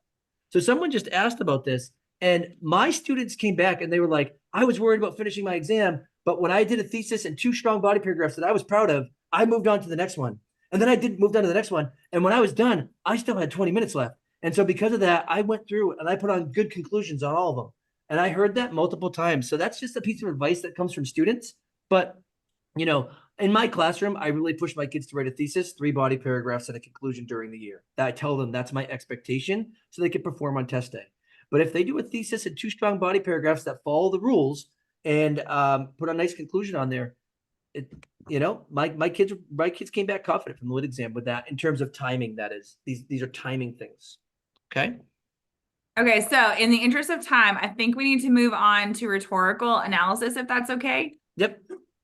So someone just asked about this, and my students came back and they were like, I was worried about finishing my exam, but when I did a thesis and 2 strong body paragraphs that I was proud of, I moved on to the next one. And then I did move on to the next one. And when I was done, I still had 20 minutes left. And so because of that, I went through and I put on good conclusions on all of them. And I heard that multiple times. So that's just a piece of advice that comes from students. But, in my classroom, I really push my kids to write a thesis, 3 body paragraphs, and a conclusion during the year. I tell them that's my expectation so they can perform on test day. But if they do a thesis and 2 strong body paragraphs that follow the rules and put a nice conclusion on there, my kids came back confident from the lit exam with that in terms of timing. That is, these are timing things. Okay. Okay, so in the interest of time, I think we need to move on to rhetorical analysis, if that's okay. Yep,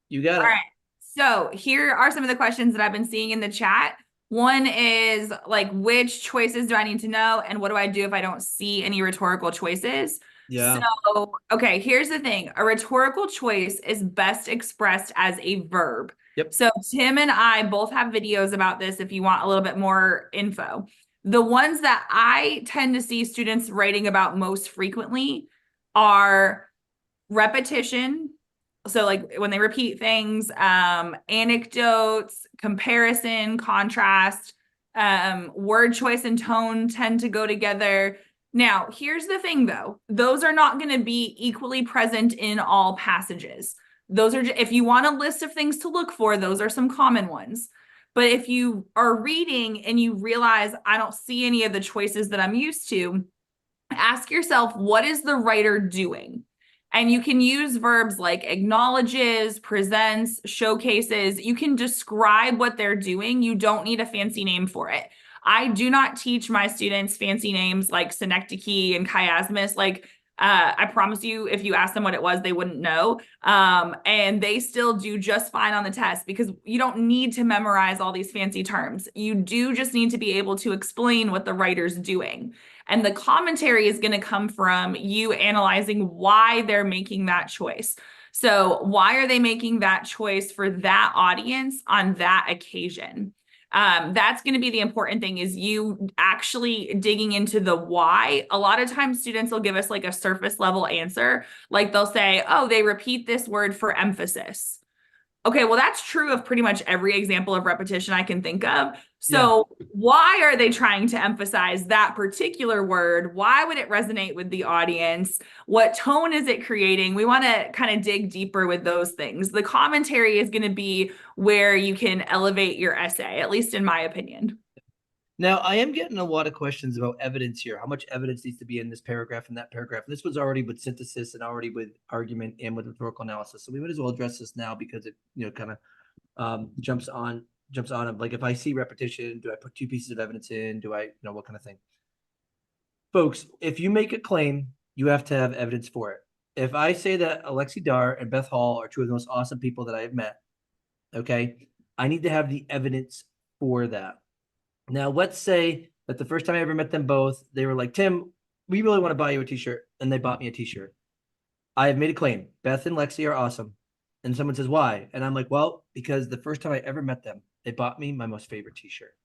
you got it. All right. So here are some of the questions that I've been seeing in the chat. One is like, which choices do I need to know? And what do I do if I don't see any rhetorical choices? Yeah. So, okay, here's the thing. A rhetorical choice is best expressed as a verb. Yep. So Tim and I both have videos about this if you want a little bit more info. The ones that I tend to see students writing about most frequently are repetition. So like when they repeat things, anecdotes, comparison, contrast, word choice and tone tend to go together. Now, here's the thing though. Those are not going to be equally present in all passages. Those are, if you want a list of things to look for, those are some common ones. But if you are reading and you realize, I don't see any of the choices that I'm used to, ask yourself, what is the writer doing? And you can use verbs like acknowledges, presents, showcases. You can describe what they're doing. You don't need a fancy name for it. I do not teach my students fancy names like synecdoche and chiasmus. Like, I promise you, if you ask them what it was, they wouldn't know. And they still do just fine on the test because you don't need to memorize all these fancy terms. You do just need to be able to explain what the writer's doing. And the commentary is going to come from you analyzing why they're making that choice. So why are they making that choice for that audience on that occasion? That's going to be the important thing, is you actually digging into the why. A lot of times students will give us like a surface level answer. Like they'll say, oh, they repeat this word for emphasis. Okay, well, that's true of pretty much every example of repetition I can think of. So why are they trying to emphasize that particular word? Why would it resonate with the audience? What tone is it creating? We want to kind of dig deeper with those things. The commentary is going to be where you can elevate your essay, at least in my opinion. Now, I am getting a lot of questions about evidence here. How much evidence needs to be in this paragraph and that paragraph? This was already with synthesis and already with argument and with rhetorical analysis. So we might as well address this now because it, kind of jumps on them. Like if I see repetition, do I put two pieces of evidence in? Do I, what kind of thing? Folks, if you make a claim, you have to have evidence for it. If I say that Alexi Darr and Beth Hall are two of the most awesome people that I have met, okay, I need to have the evidence for that. Now, let's say that the first time I ever met them both, they were like, Tim, we really want to buy you a t-shirt. And they bought me a t-shirt. I have made a claim. Beth and Lexi are awesome. And someone says, why? And I'm like, well, because the first time I ever met them, they bought me my most favorite t-shirt.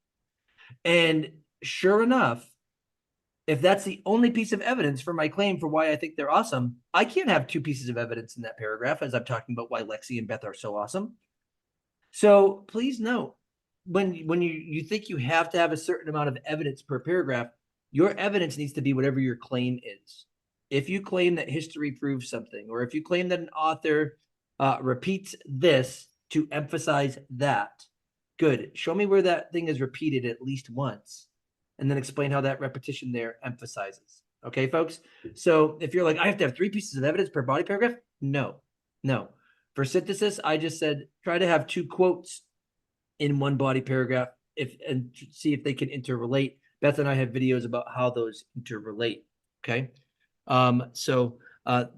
And sure enough, if that's the only piece of evidence for my claim for why I think they're awesome, I can't have two pieces of evidence in that paragraph as I'm talking about why Lexi and Beth are so awesome. So please note, when you think you have to have a certain amount of evidence per paragraph, your evidence needs to be whatever your claim is. If you claim that history proves something, or if you claim that an author repeats this to emphasize that, good. Show me where that thing is repeated at least once, and then explain how that repetition there emphasizes. Okay, folks? So if you're like, I have to have 3 pieces of evidence per body paragraph, no. For synthesis, I just said try to have 2 quotes in one body paragraph and see if they can interrelate. Beth and I have videos about how those interrelate. Okay. So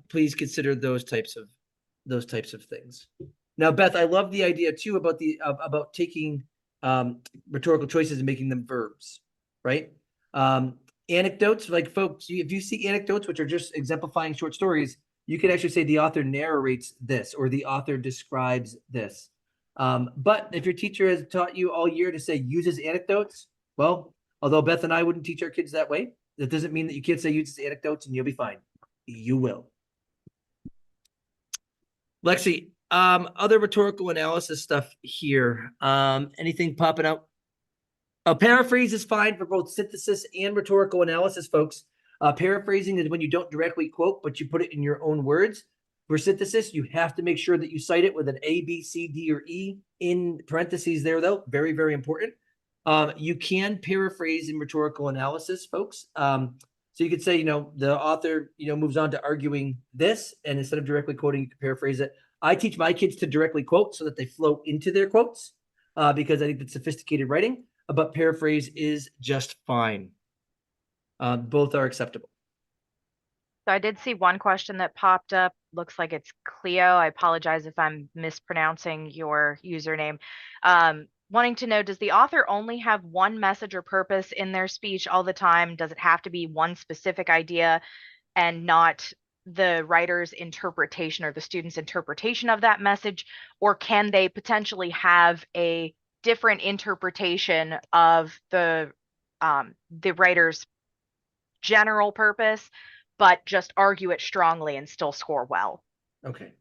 please consider those types of things. Now, Beth, I love the idea too about taking rhetorical choices and making them verbs, right? Anecdotes, like folks, if you see anecdotes, which are just exemplifying short stories, you can actually say the author narrates this or the author describes this. But if your teacher has taught you all year to say uses anecdotes, well, although Beth and I wouldn't teach our kids that way, that doesn't mean that you can't say uses anecdotes and you'll be fine. You will. Lexi, other rhetorical analysis stuff here. Anything popping out? Paraphrase is fine for both synthesis and rhetorical analysis, folks. Paraphrasing is when you don't directly quote, but you put it in your own words. For synthesis, you have to make sure that you cite it with an A, B, C, D, or E in parentheses there, though. Very, very important. You can paraphrase in rhetorical analysis, folks. So you could say, the author, moves on to arguing this, and instead of directly quoting, you can paraphrase it. I teach my kids to directly quote so that they flow into their quotes because I think that's sophisticated writing, but paraphrase is just fine. Both are acceptable. So I did see one question that popped up. Looks like it's Cleo. I apologize if I'm mispronouncing your username. Wanting to know, does the author only have one message or purpose in their speech all the time? Does it have to be one specific idea and not the writer's interpretation or the student's interpretation of that message? Or can they potentially have a different interpretation of the writer's general purpose, but just argue it strongly and still score well? Okay.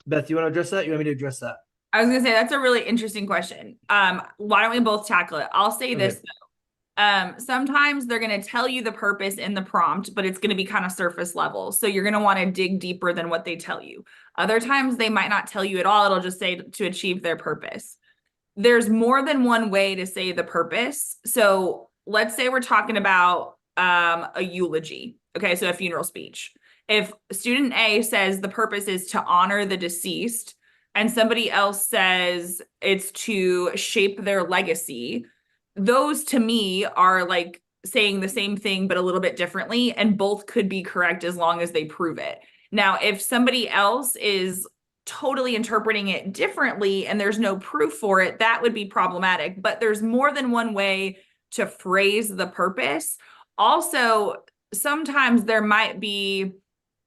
Beth, you want to address that? You want me to address that? I was going to say, that's a really interesting question. Why don't we both tackle it? I'll say this, though. Sometimes they're going to tell you the purpose in the prompt, but it's going to be kind of surface level. So you're going to want to dig deeper than what they tell you. Other times they might not tell you at all. It'll just say to achieve their purpose. There's more than one way to say the purpose. So let's say we're talking about a eulogy. Okay, so a funeral speech. If student A says the purpose is to honor the deceased, and somebody else says it's to shape their legacy, those to me are like saying the same thing, but a little bit differently, and both could be correct as long as they prove it. Now, if somebody else is totally interpreting it differently and there's no proof for it, that would be problematic. But there's more than one way to phrase the purpose. Also, sometimes there might be,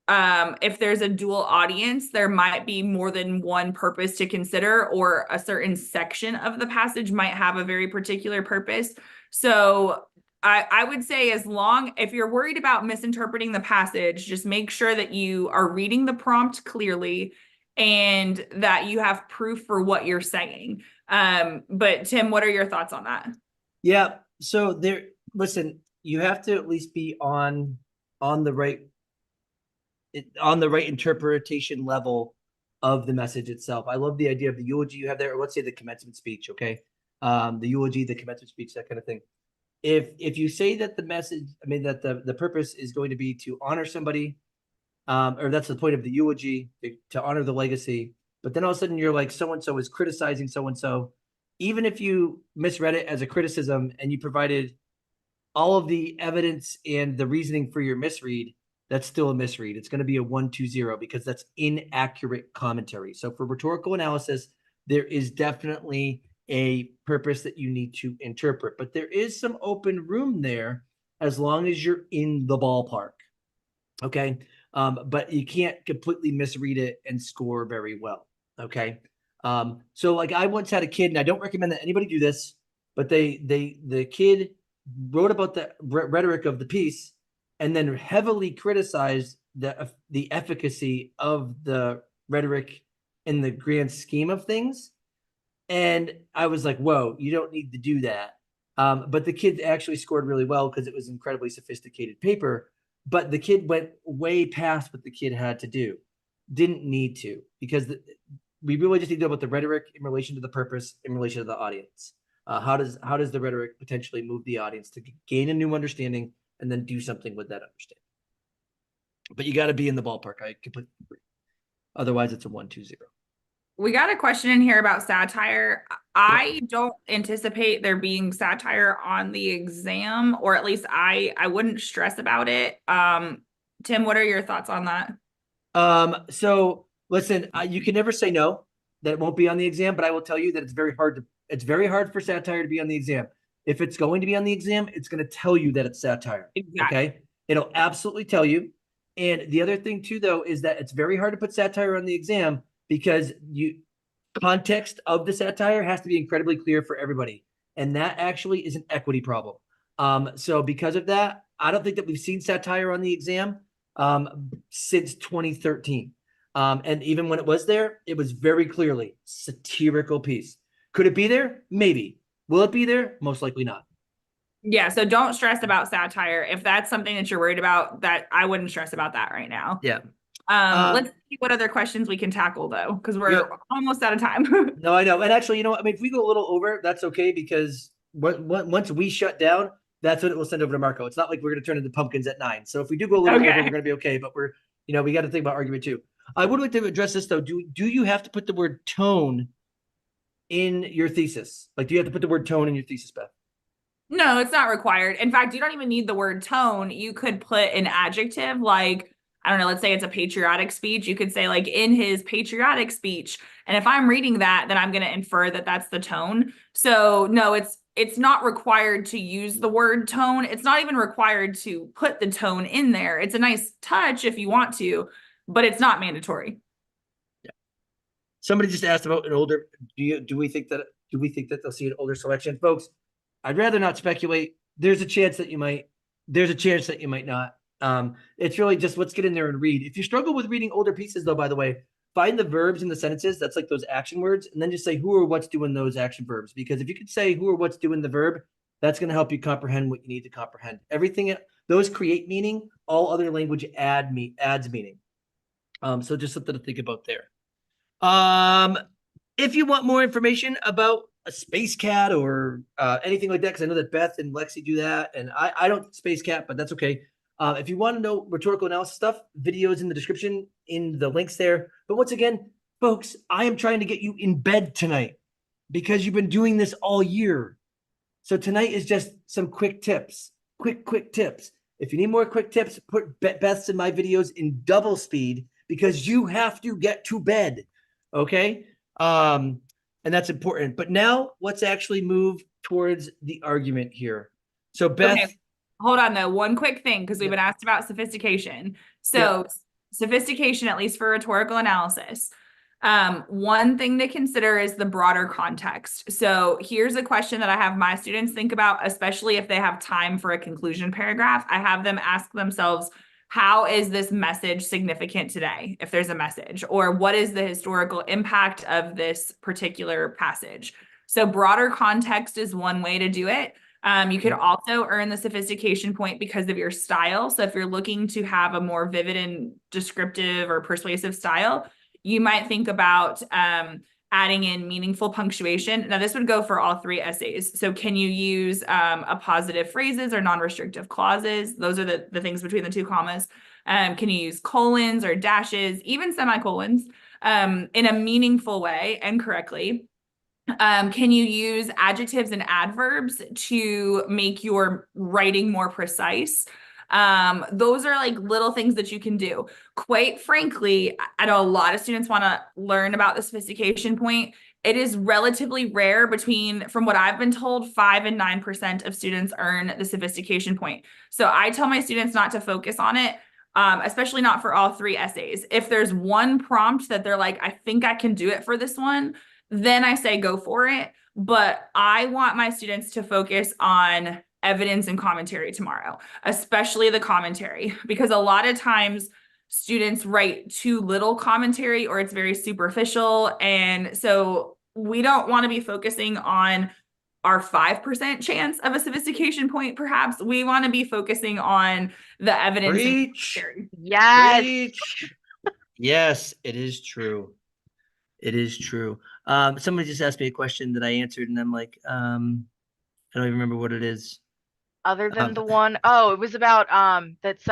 if there's a dual audience, there might be more than one purpose to consider, or a certain section of the passage might have a very particular purpose. So I would say, if you're worried about misinterpreting the passage, just make sure that you are reading the prompt clearly and that you have proof for what you're saying. But Tim, what are your thoughts on that? Yeah. So listen, you have to at least be on the right interpretation level of the message itself. I love the idea of the eulogy you have there, or let's say the commencement speech. Okay. The eulogy, the commencement speech, that kind of thing. If you say that the message, that the purpose is going to be to honor somebody, or that's the point of the eulogy, to honor the legacy, but then all of a sudden you're like, so-and-so is criticizing so-and-so, even if you misread it as a criticism and you provided all of the evidence and the reasoning for your misread, that's still a misread. It's going to be a 1-2-0 because that's inaccurate commentary. So for rhetorical analysis, there is definitely a purpose that you need to interpret, but there is some open room there as long as you're in the ballpark. Okay. But you can't completely misread it and score very well. Okay. So like I once had a kid, and I don't recommend that anybody do this, but the kid wrote about the rhetoric of the piece and then heavily criticized the efficacy of the rhetoric in the grand scheme of things. And I was like, whoa, you don't need to do that. But the kid actually scored really well because it was incredibly sophisticated paper. But the kid went way past what the kid had to do. Didn't need to, because we really just need to know about the rhetoric in relation to the purpose, in relation to the audience. How does the rhetoric potentially move the audience to gain a new understanding and then do something with that understanding? But you got to be in the ballpark. I completely agree. Otherwise, it's a 1-2-0. We got a question in here about satire. I don't anticipate there being satire on the exam, or at least I wouldn't stress about it. Tim, what are your thoughts on that? So listen, you can never say no that it won't be on the exam, but I will tell you that it's very hard for satire to be on the exam. If it's going to be on the exam, it's going to tell you that it's satire. Exactly. Okay. It'll absolutely tell you. And the other thing too, though, is that it's very hard to put satire on the exam because context of the satire has to be incredibly clear for everybody. And that actually is an equity problem. So because of that, I don't think that we've seen satire on the exam since 2013. And even when it was there, it was very clearly satirical piece. Could it be there? Maybe. Will it be there? Most likely not. Yeah, so don't stress about satire. If that's something that you're worried about, that I wouldn't stress about that right now. Yeah. Let's see what other questions we can tackle though, because we're almost out of time. No, I know. And actually, if we go a little over, that's okay, because once we shut down, that's when it will send over to Marco. It's not like we're going to turn into pumpkins at 9. So if we do go a little over, we're going to be okay. But we got to think about argument too. I would like to address this though. Do you have to put the word tone in your thesis? Like, do you have to put the word tone in your thesis, Beth? No, it's not required. In fact, you don't even need the word tone. You could put an adjective like, I don't know, let's say it's a patriotic speech. You could say like in his patriotic speech. And if I'm reading that, then I'm going to infer that that's the tone. So no, it's not required to use the word tone. It's not even required to put the tone in there. It's a nice touch if you want to, but it's not mandatory. Yeah. Somebody just asked about an older, do we think that they'll see an older selection? Folks, I'd rather not speculate. There's a chance that you might. There's a chance that you might not. It's really just let's get in there and read. If you struggle with reading older pieces, though, by the way, find the verbs in the sentences. That's like those action words, and then just say who or what's doing those action verbs. Because if you could say who or what's doing the verb, that's going to help you comprehend what you need to comprehend. Everything those create meaning. All other language adds meaning. So just something to think about there. If you want more information about a space cat or anything like that, because I know that Beth and Lexi do that, and I don't space cat, but that's okay. If you want to know rhetorical analysis stuff, videos in the description, in the links there. But once again, folks, I am trying to get you in bed tonight because you've been doing this all year. So tonight is just some quick tips. Quick tips. If you need more quick tips, put Beth's and my videos in double speed because you have to get to bed. Okay? And that's important. But now let's actually move towards the argument here. So Beth, Okay, hold on though. One quick thing, because we've Yep. been asked about sophistication. So sophistication, at least for rhetorical analysis, one thing to consider is the broader context. So here's a question that I have my students think about, especially if they have time for a conclusion paragraph. I have them ask themselves, how is this message significant today, if there's a message, or what is the historical impact of this particular passage? So broader context is one way to do it. You could also earn the sophistication point because of your style. So if you're looking to have a more vivid and descriptive or persuasive style, you might think about adding in meaningful punctuation. Now, this would go for all 3 essays. So can you use appositive phrases or non-restrictive clauses? Those are the things between the 2 commas. Can you use colons or dashes, even semicolons, in a meaningful way and correctly? Can you use adjectives and adverbs to make your writing more precise? Those are like little things that you can do. Quite frankly, I know a lot of students want to learn about the sophistication point. It is relatively rare from what I've been told, 5 and 9% of students earn the sophistication point. So I tell my students not to focus on it. Especially not for all 3 essays. If there's one prompt that they're like, I think I can do it for this one, then I say go for it. But I want my students to focus on evidence and commentary tomorrow, especially the commentary, because a lot of times students write too little commentary or it's very superficial. And so we don't want to be focusing on our 5% chance of a sophistication point, perhaps. We want to be focusing on the evidence. Preach. Yes. Preach. Yes, it is true. It is true. Somebody just asked me a question that I answered, and I'm like, I don't even remember what it is. Other than the one, it was about that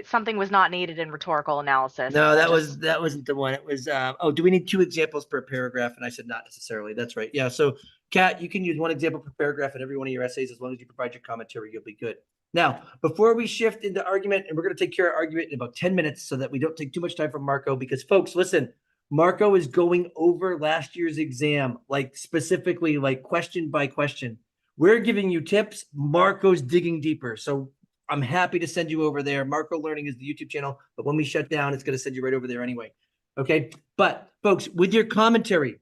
something was not needed in rhetorical analysis. No, that wasn't the one. It was do we need 2 examples per paragraph? And I said not necessarily. That's right. Yeah. So Kat, you can use 1 example per paragraph in every one of your essays. As long as you provide your commentary, you'll be good. Now, before we shift into argument, and we're going to take care of argument in about 10 minutes so that we don't take too much time from Marco, because folks, listen, Marco is going over last year's exam, like specifically, like question by question. We're giving you tips. Marco's digging deeper. So I'm happy to send you over there. Marco Learning is the YouTube channel, but when we shut down, it's going to send you right over there anyway. Okay. But folks, with your commentary,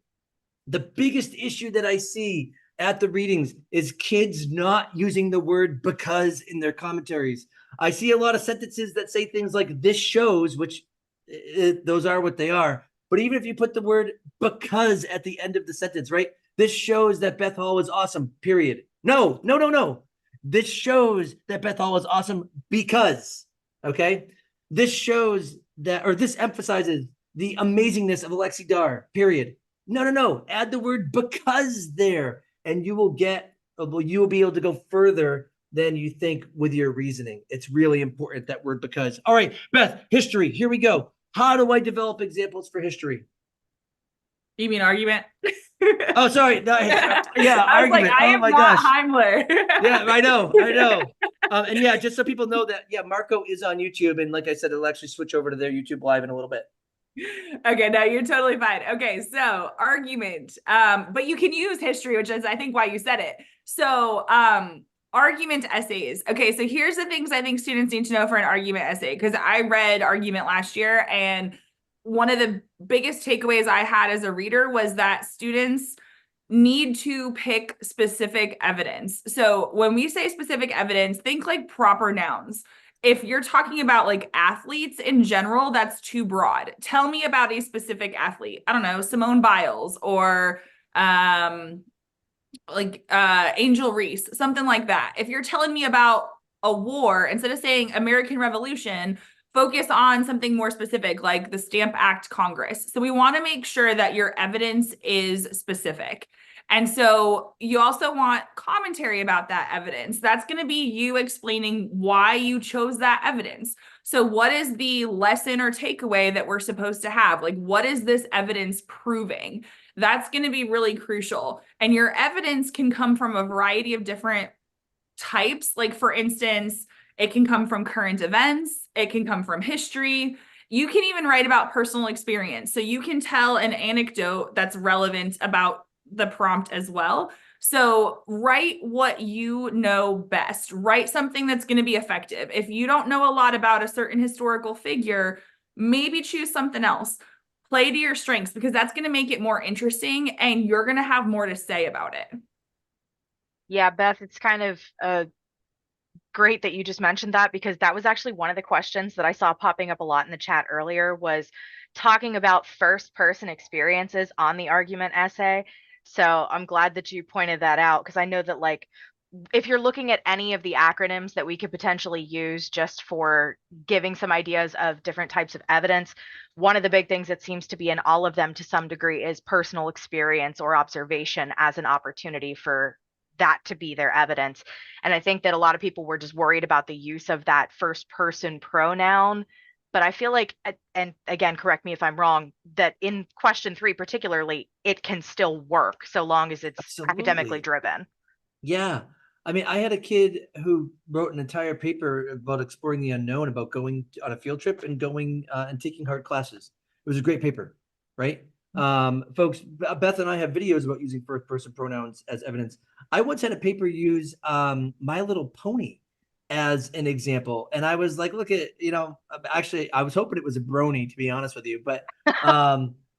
the biggest issue that I see at the readings is kids not using the word because in their commentaries. I see a lot of sentences that say things like this shows, which those are what they are. But even if you put the word because at the end of the sentence, right? This shows that Beth Hall was awesome, period. No. This shows that Beth Hall was awesome because, okay? This shows that, or this emphasizes the amazingness of Alexi Darr, period. No. Add the word because there, and you will be able to go further than you think with your reasoning. It's really important, that word because. All right, Beth, history, here we go. How do I develop examples for history? You mean argument? Oh, sorry. No, yeah, I was argument. like, I am my not gosh. Heimler. Yeah, I know. And yeah, just so people know that, yeah, Marco is on YouTube. And like I said, it'll actually switch over to their YouTube live in a little bit. Okay, no, you're totally fine. Okay, so argument. But you can use history, which is, I think, why you said it. So argument essays. Okay, so here's the things I think students need to know for an argument essay, because I read argument last year, and one of the biggest takeaways I had as a reader was that students need to pick specific evidence. So when we say specific evidence, think like proper nouns. If you're talking about like athletes in general, that's too broad. Tell me about a specific athlete. I don't know, Simone Biles or Angel Reese, something like that. If you're telling me about a war, instead of saying American Revolution, focus on something more specific, like the Stamp Act Congress. So we want to make sure that your evidence is specific. And so you also want commentary about that evidence. That's going to be you explaining why you chose that evidence. So what is the lesson or takeaway that we're supposed to have? Like, what is this evidence proving? That's going to be really crucial. And your evidence can come from a variety of different types. Like, for instance, it can come from current events. It can come from history. You can even write about personal experience. So you can tell an anecdote that's relevant about the prompt as well. So write what you know best. Write something that's going to be effective. If you don't know a lot about a certain historical figure, maybe choose something else. Play to your strengths because that's going to make it more interesting and you're going to have more to say about it. Yeah, Beth, it's kind of great that you just mentioned that because that was actually one of the questions that I saw popping up a lot in the chat earlier was talking about first person experiences on the argument essay. So I'm glad that you pointed that out because I know that like if you're looking at any of the acronyms that we could potentially use just for giving some ideas of different types of evidence, one of the big things that seems to be in all of them to some degree is personal experience or observation as an opportunity for that to be their evidence. And I think that a lot of people were just worried about the use of that first person pronoun. But I feel like, and again, correct me if I'm wrong, that in question 3 particularly, it can still work so long as it's academically Absolutely. driven. Yeah. I mean, I had a kid who wrote an entire paper about exploring the unknown, about going on a field trip and going and taking hard classes. It was a great paper, right? Folks, Beth and I have videos about using first person pronouns as evidence. I once had a paper use My Little Pony as an example. And I was like, look at, actually, I was hoping it was a brony, to be honest with you. But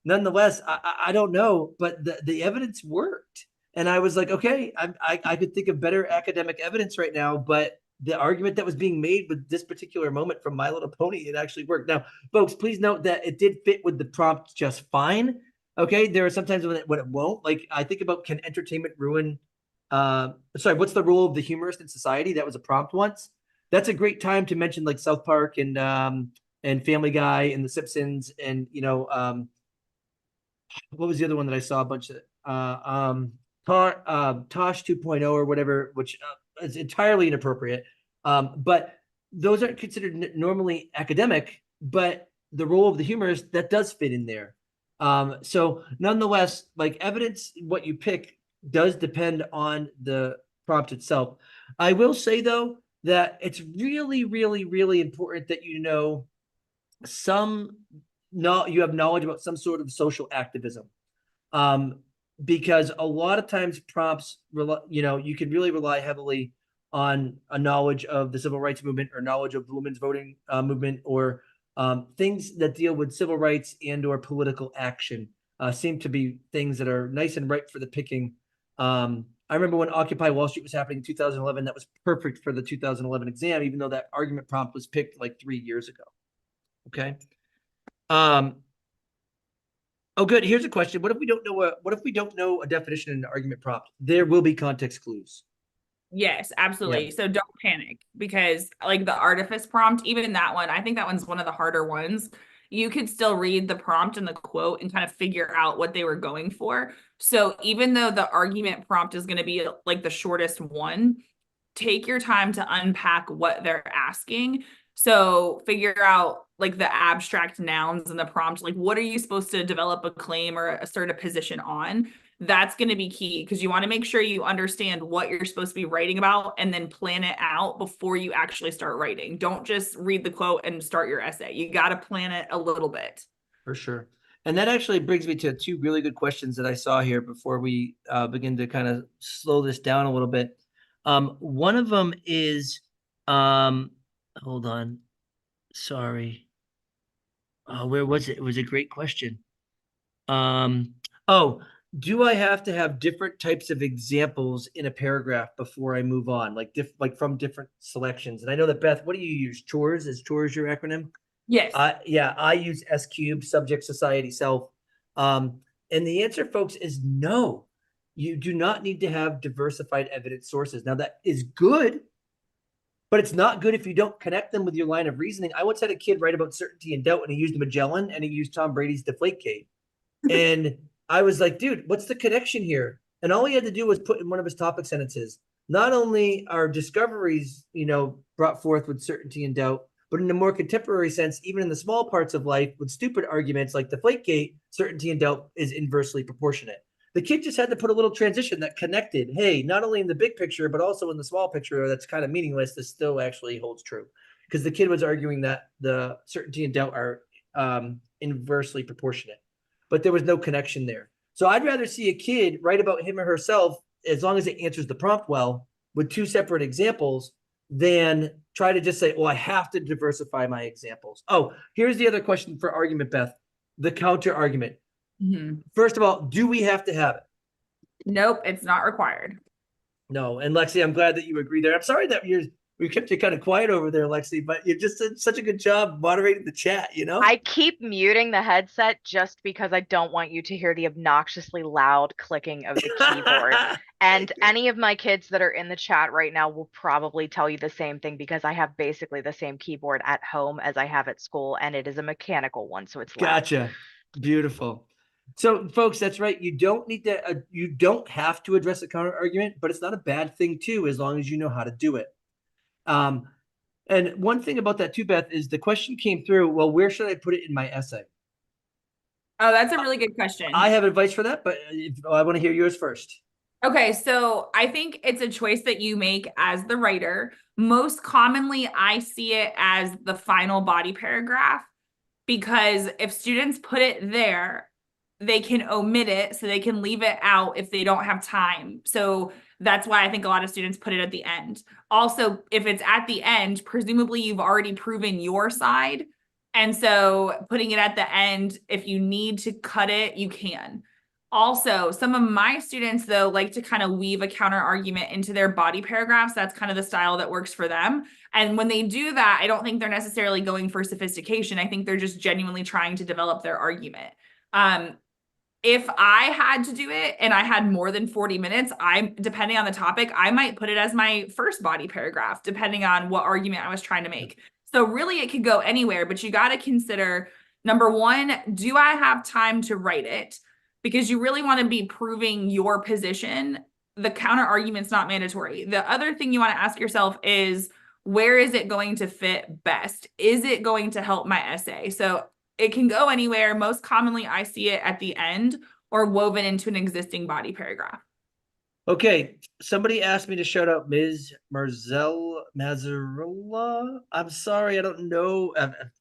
nonetheless, I don't know, but the evidence worked. And I was like, okay, I could think of better academic evidence right now, but the argument that was being made with this particular moment from My Little Pony, it actually worked. Now, folks, please note that it did fit with the prompt just fine. Okay, there are sometimes when it won't. Like I think about can entertainment ruin? Sorry, what's the role of the humorist in society? That was a prompt once. That's a great time to mention like South Park and Family Guy and The Simpsons and what was the other one that I saw a bunch of Tosh 2.0 or whatever, which is entirely inappropriate. But those aren't considered normally academic, but the role of the humorist that does fit in there. So nonetheless, like evidence, what you pick does depend on the prompt itself. I will say though that it's really, really, really important that you know some no you have knowledge about some sort of social activism um, because a lot of times prompts, you can really rely heavily on a knowledge of the civil rights movement or knowledge of the women's voting movement or things that deal with civil rights and or political action seem to be things that are nice and ripe for the picking. I remember when Occupy Wall Street was happening in 2011, that was perfect for the 2011 exam, even though that argument prompt was picked like 3 years ago. Okay. Um, Oh, good. Here's a question. What if we don't know a definition in an argument prompt? There will be context clues. Yes, absolutely. Yeah. So don't panic because like the artifice prompt, even that one, I think that one's one of the harder ones. You could still read the prompt and the quote and kind of figure out what they were going for. So even though the argument prompt is going to be like the shortest one, take your time to unpack what they're asking. So figure out like the abstract nouns in the prompt, like what are you supposed to develop a claim or assert a position on? That's going to be key because you want to make sure you understand what you're supposed to be writing about and then plan it out before you actually start writing. Don't just read the quote and start your essay. You got to plan it a little bit. For sure. And that actually brings me to two really good questions that I saw here before we begin to kind of slow this down a little bit. One of them is, hold on, sorry. Where was it? It was a great question. Oh, do I have to have different types of examples in a paragraph before I move on, like from different selections? And I know that Beth, what do you use? Chores? Is chores your acronym? Yes. Yeah, I use S cube, subject, society, self. And the answer, folks, is no. You do not need to have diversified evidence sources. Now, that is good, but it's not good if you don't connect them with your line of reasoning. I once had a kid write about certainty and doubt, and he used Magellan and he used Tom Brady's Deflategate. And I was like, dude, what's the connection here? And all he had to do was put in one of his topic sentences. Not only are discoveries, brought forth with certainty and doubt, but in a more contemporary sense, even in the small parts of life with stupid arguments like Deflategate, certainty and doubt is inversely proportionate. The kid just had to put a little transition that connected, hey, not only in the big picture, but also in the small picture that's kind of meaningless, this still actually holds true. Because the kid was arguing that the certainty and doubt are inversely proportionate, but there was no connection there. So I'd rather see a kid write about him or herself as long as it answers the prompt well with 2 separate examples, than try to just say, well, I have to diversify my examples. Oh, here's the other question for argument, Beth, the counter argument. First of all, do we have to have it? Nope, it's not required. No. And Lexi, I'm glad that you agree there. I'm sorry that we kept you kind of quiet over there, Lexi, but you just did such a good job moderating the chat, you know? I keep muting the headset just because I don't want you to hear the obnoxiously loud clicking of the keyboard. And any of my kids that are in the chat right now will probably tell you the same thing, because I have basically the same keyboard at home as I have at school, and it is a mechanical one, so it's loud. Gotcha. Beautiful. So, folks, that's right. You don't need to. You don't have to address a counter argument, but it's not a bad thing too, as long as you know how to do it. And one thing about that too, Beth, is the question came through. Well, where should I put it in my essay? Oh, that's a really good question. I have advice for that, but I want to hear yours first. Okay, so I think it's a choice that you make as the writer. Most commonly, I see it as the final body paragraph, because if students put it there, they can omit it, so they can leave it out if they don't have time. So that's why I think a lot of students put it at the end. Also, if it's at the end, presumably you've already proven your side. And so putting it at the end, if you need to cut it, you can. Also, some of my students, though, like to kind of weave a counter argument into their body paragraphs. That's kind of the style that works for them. And when they do that, I don't think they're necessarily going for sophistication. I think they're just genuinely trying to develop their argument. If I had to do it and I had more than 40 minutes, depending on the topic, I might put it as my first body paragraph, depending on what argument I was trying to make. So really it could go anywhere, but you got to consider, number one, do I have time to write it? Because you really want to be proving your position. The counter argument's not mandatory. The other thing you want to ask yourself is, where is it going to fit best? Is it going to help my essay? So it can go anywhere. Most commonly, I see it at the end or woven into an existing body paragraph. Okay, somebody asked me to shout out Ms. Mazzarella. I'm sorry, I don't know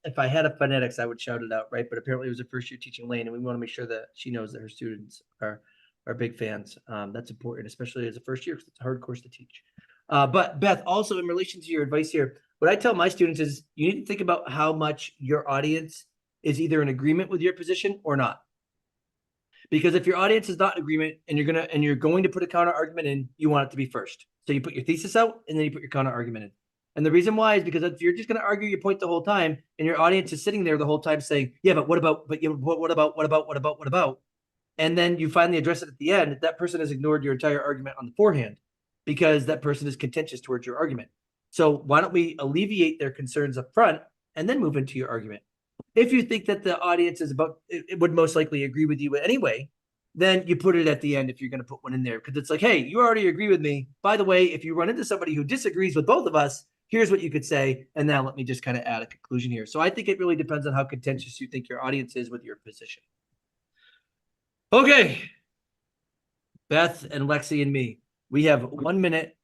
if I had a phonetics, I would shout it out, right? But apparently it was a first year teaching lane, and we want to make sure that she knows that her students are big fans. That's important, especially as a first year, because it's a hard course to teach. But Beth, also in relation to your advice here, what I tell my students is you need to think about how much your audience is either in agreement with your position or not. Because if your audience is not in agreement and you're going to put a counter argument in, you want it to be first. So you put your thesis out and then you put your counter argument in. And the reason why is because if you're just going to argue your point the whole time and your audience is sitting there the whole time saying, yeah, but what about, what about? And then you finally address it at the end, that person has ignored your entire argument on the forehand because that person is contentious towards your argument. So why don't we alleviate their concerns up front and then move into your argument? If you think that the audience it would most likely agree with you anyway, then you put it at the end if you're going to put one in there. Because it's like, hey, you already agree with me. By the way, if you run into somebody who disagrees with both of us, here's what you could say. And now let me just kind of add a conclusion here. So I think it really depends on how contentious you think your audience is with your position. Okay. Beth and Lexi and me, we have 1 minute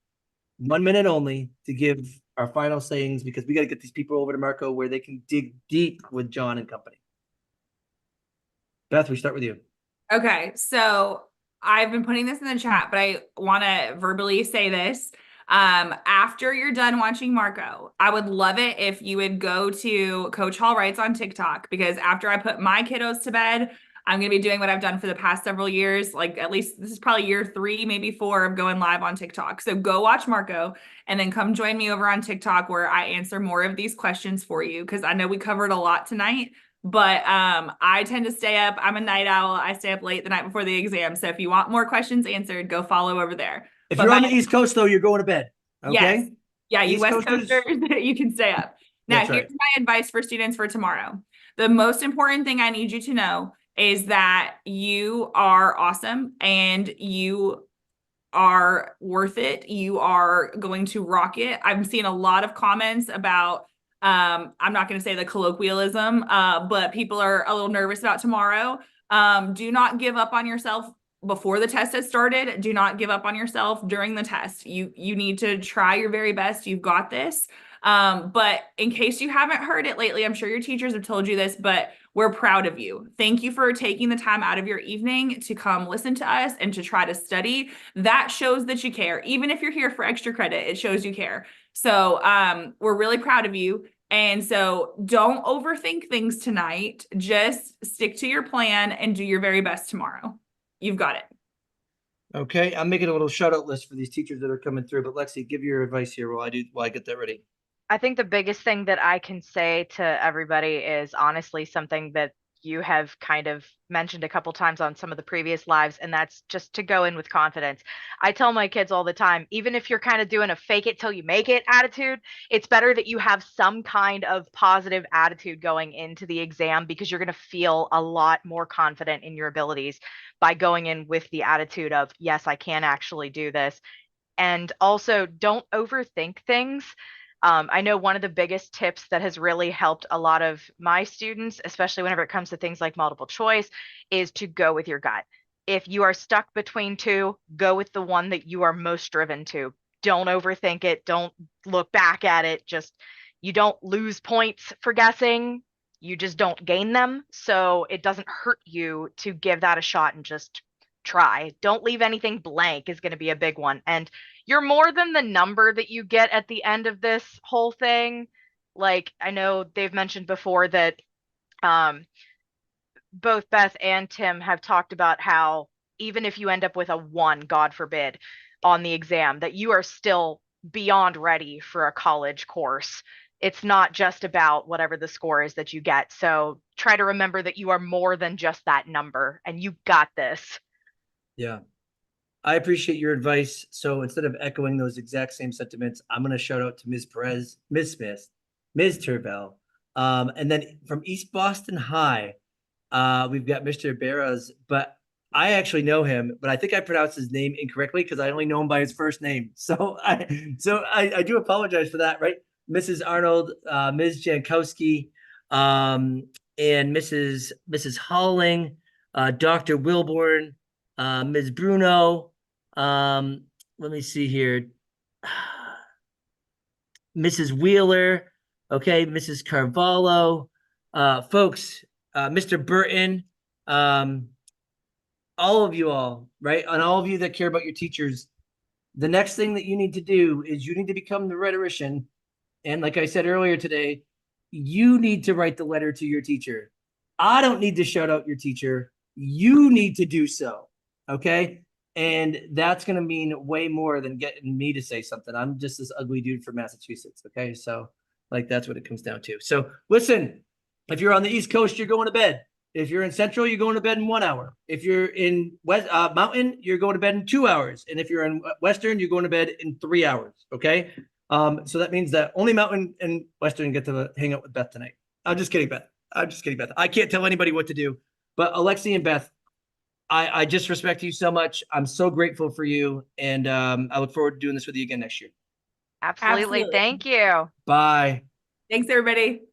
only to give our final sayings, because we got to get these people over to Marco where they can dig deep with John and company. Beth, we start with you. Okay, so I've been putting this in the chat, but I want to verbally say this. After you're done watching Marco, I would love it if you would go to Coach Hall Writes on TikTok, because after I put my kiddos to bed, I'm going to be doing what I've done for the past several years. Like, at least this is probably year 3, maybe 4 of going live on TikTok. So go watch Marco and then come join me over on TikTok, where I answer more of these questions for you. Cause I know we covered a lot tonight, but I tend to stay up. I'm a night owl. I stay up late the night before the exam. So if you want more questions answered, go follow over there. If you're on the East Coast though, you're going to bed. Okay. Yes. Yeah. You East West Coasters, you can stay up. Now, That's here's right. my advice for students for tomorrow. The most important thing I need you to know is that you are awesome and you are worth it. You are going to rock it. I'm seeing a lot of comments about, I'm not going to say the colloquialism, but people are a little nervous about tomorrow. Do not give up on yourself before the test has started. Do not give up on yourself during the test. You need to try your very best. You've got this. But in case you haven't heard it lately, I'm sure your teachers have told you this, but we're proud of you. Thank you for taking the time out of your evening to come listen to us and to try to study. That shows that you care. Even if you're here for extra credit, it shows you care. So we're really proud of you. And so don't overthink things tonight. Just stick to your plan and do your very best tomorrow. You've got it. Okay, I'm making a little shout out list for these teachers that are coming through, but Lexi, give your advice here while I get that ready. I think the biggest thing that I can say to everybody is honestly something that you have kind of mentioned a couple times on some of the previous lives, and that's just to go in with confidence. I tell my kids all the time, even if you're kind of doing a fake it till you make it attitude, it's better that you have some kind of positive attitude going into the exam because you're going to feel a lot more confident in your abilities by going in with the attitude of, yes, I can actually do this. And also, don't overthink things. I know one of the biggest tips that has really helped a lot of my students, especially whenever it comes to things like multiple choice, is to go with your gut. If you are stuck between two, go with the one that you are most driven to. Don't overthink it. Don't look back at it. Just, you don't lose points for guessing. You just don't gain them. So it doesn't hurt you to give that a shot and just try. Don't leave anything blank is going to be a big one. And you're more than the number that you get at the end of this whole thing. Like, I know they've mentioned before that both Beth and Timm have talked about how even if you end up with a 1, God forbid, on the exam, that you are still beyond ready for a college course. It's not just about whatever the score is that you get. So try to remember that you are more than just that number and you got this. Yeah. I appreciate your advice. So instead of echoing those exact same sentiments, I'm going to shout out to Ms. Perez, Ms. Smith, Ms. Turvell. And then from East Boston High, we've got Mr. Barras, but I actually know him, but I think I pronounced his name incorrectly because I only know him by his first name. So I do apologize for that, right? Mrs. Arnold, Ms. Jankowski, and Mrs. Halling, Dr. Wilborn, Ms. Bruno. Let me see here. Mrs. Wheeler, okay, Mrs. Carvalho, folks, Mr. Burton, all of you all, right? And all of you that care about your teachers, the next thing that you need to do is you need to become the rhetorician. And like I said earlier today, you need to write the letter to your teacher. I don't need to shout out your teacher. You need to do so. Okay. And that's going to mean way more than getting me to say something. I'm just this ugly dude from Massachusetts. Okay. So, like, that's what it comes down to. So, listen, if you're on the East Coast, you're going to bed. If you're in Central, you're going to bed in 1 hour. If you're in West Mountain, you're going to bed in 2 hours. And if you're in Western, you're going to bed in 3 hours. Okay. So that means that only Mountain and Western get to hang out with Beth tonight. I'm just kidding, Beth. I'm just kidding, Beth. I can't tell anybody what to do. But Alexi and Beth, I just respect you so much. I'm so grateful for you. And I look forward to doing this with you again next year. Absolutely. Thank you. Bye. Thanks, everybody.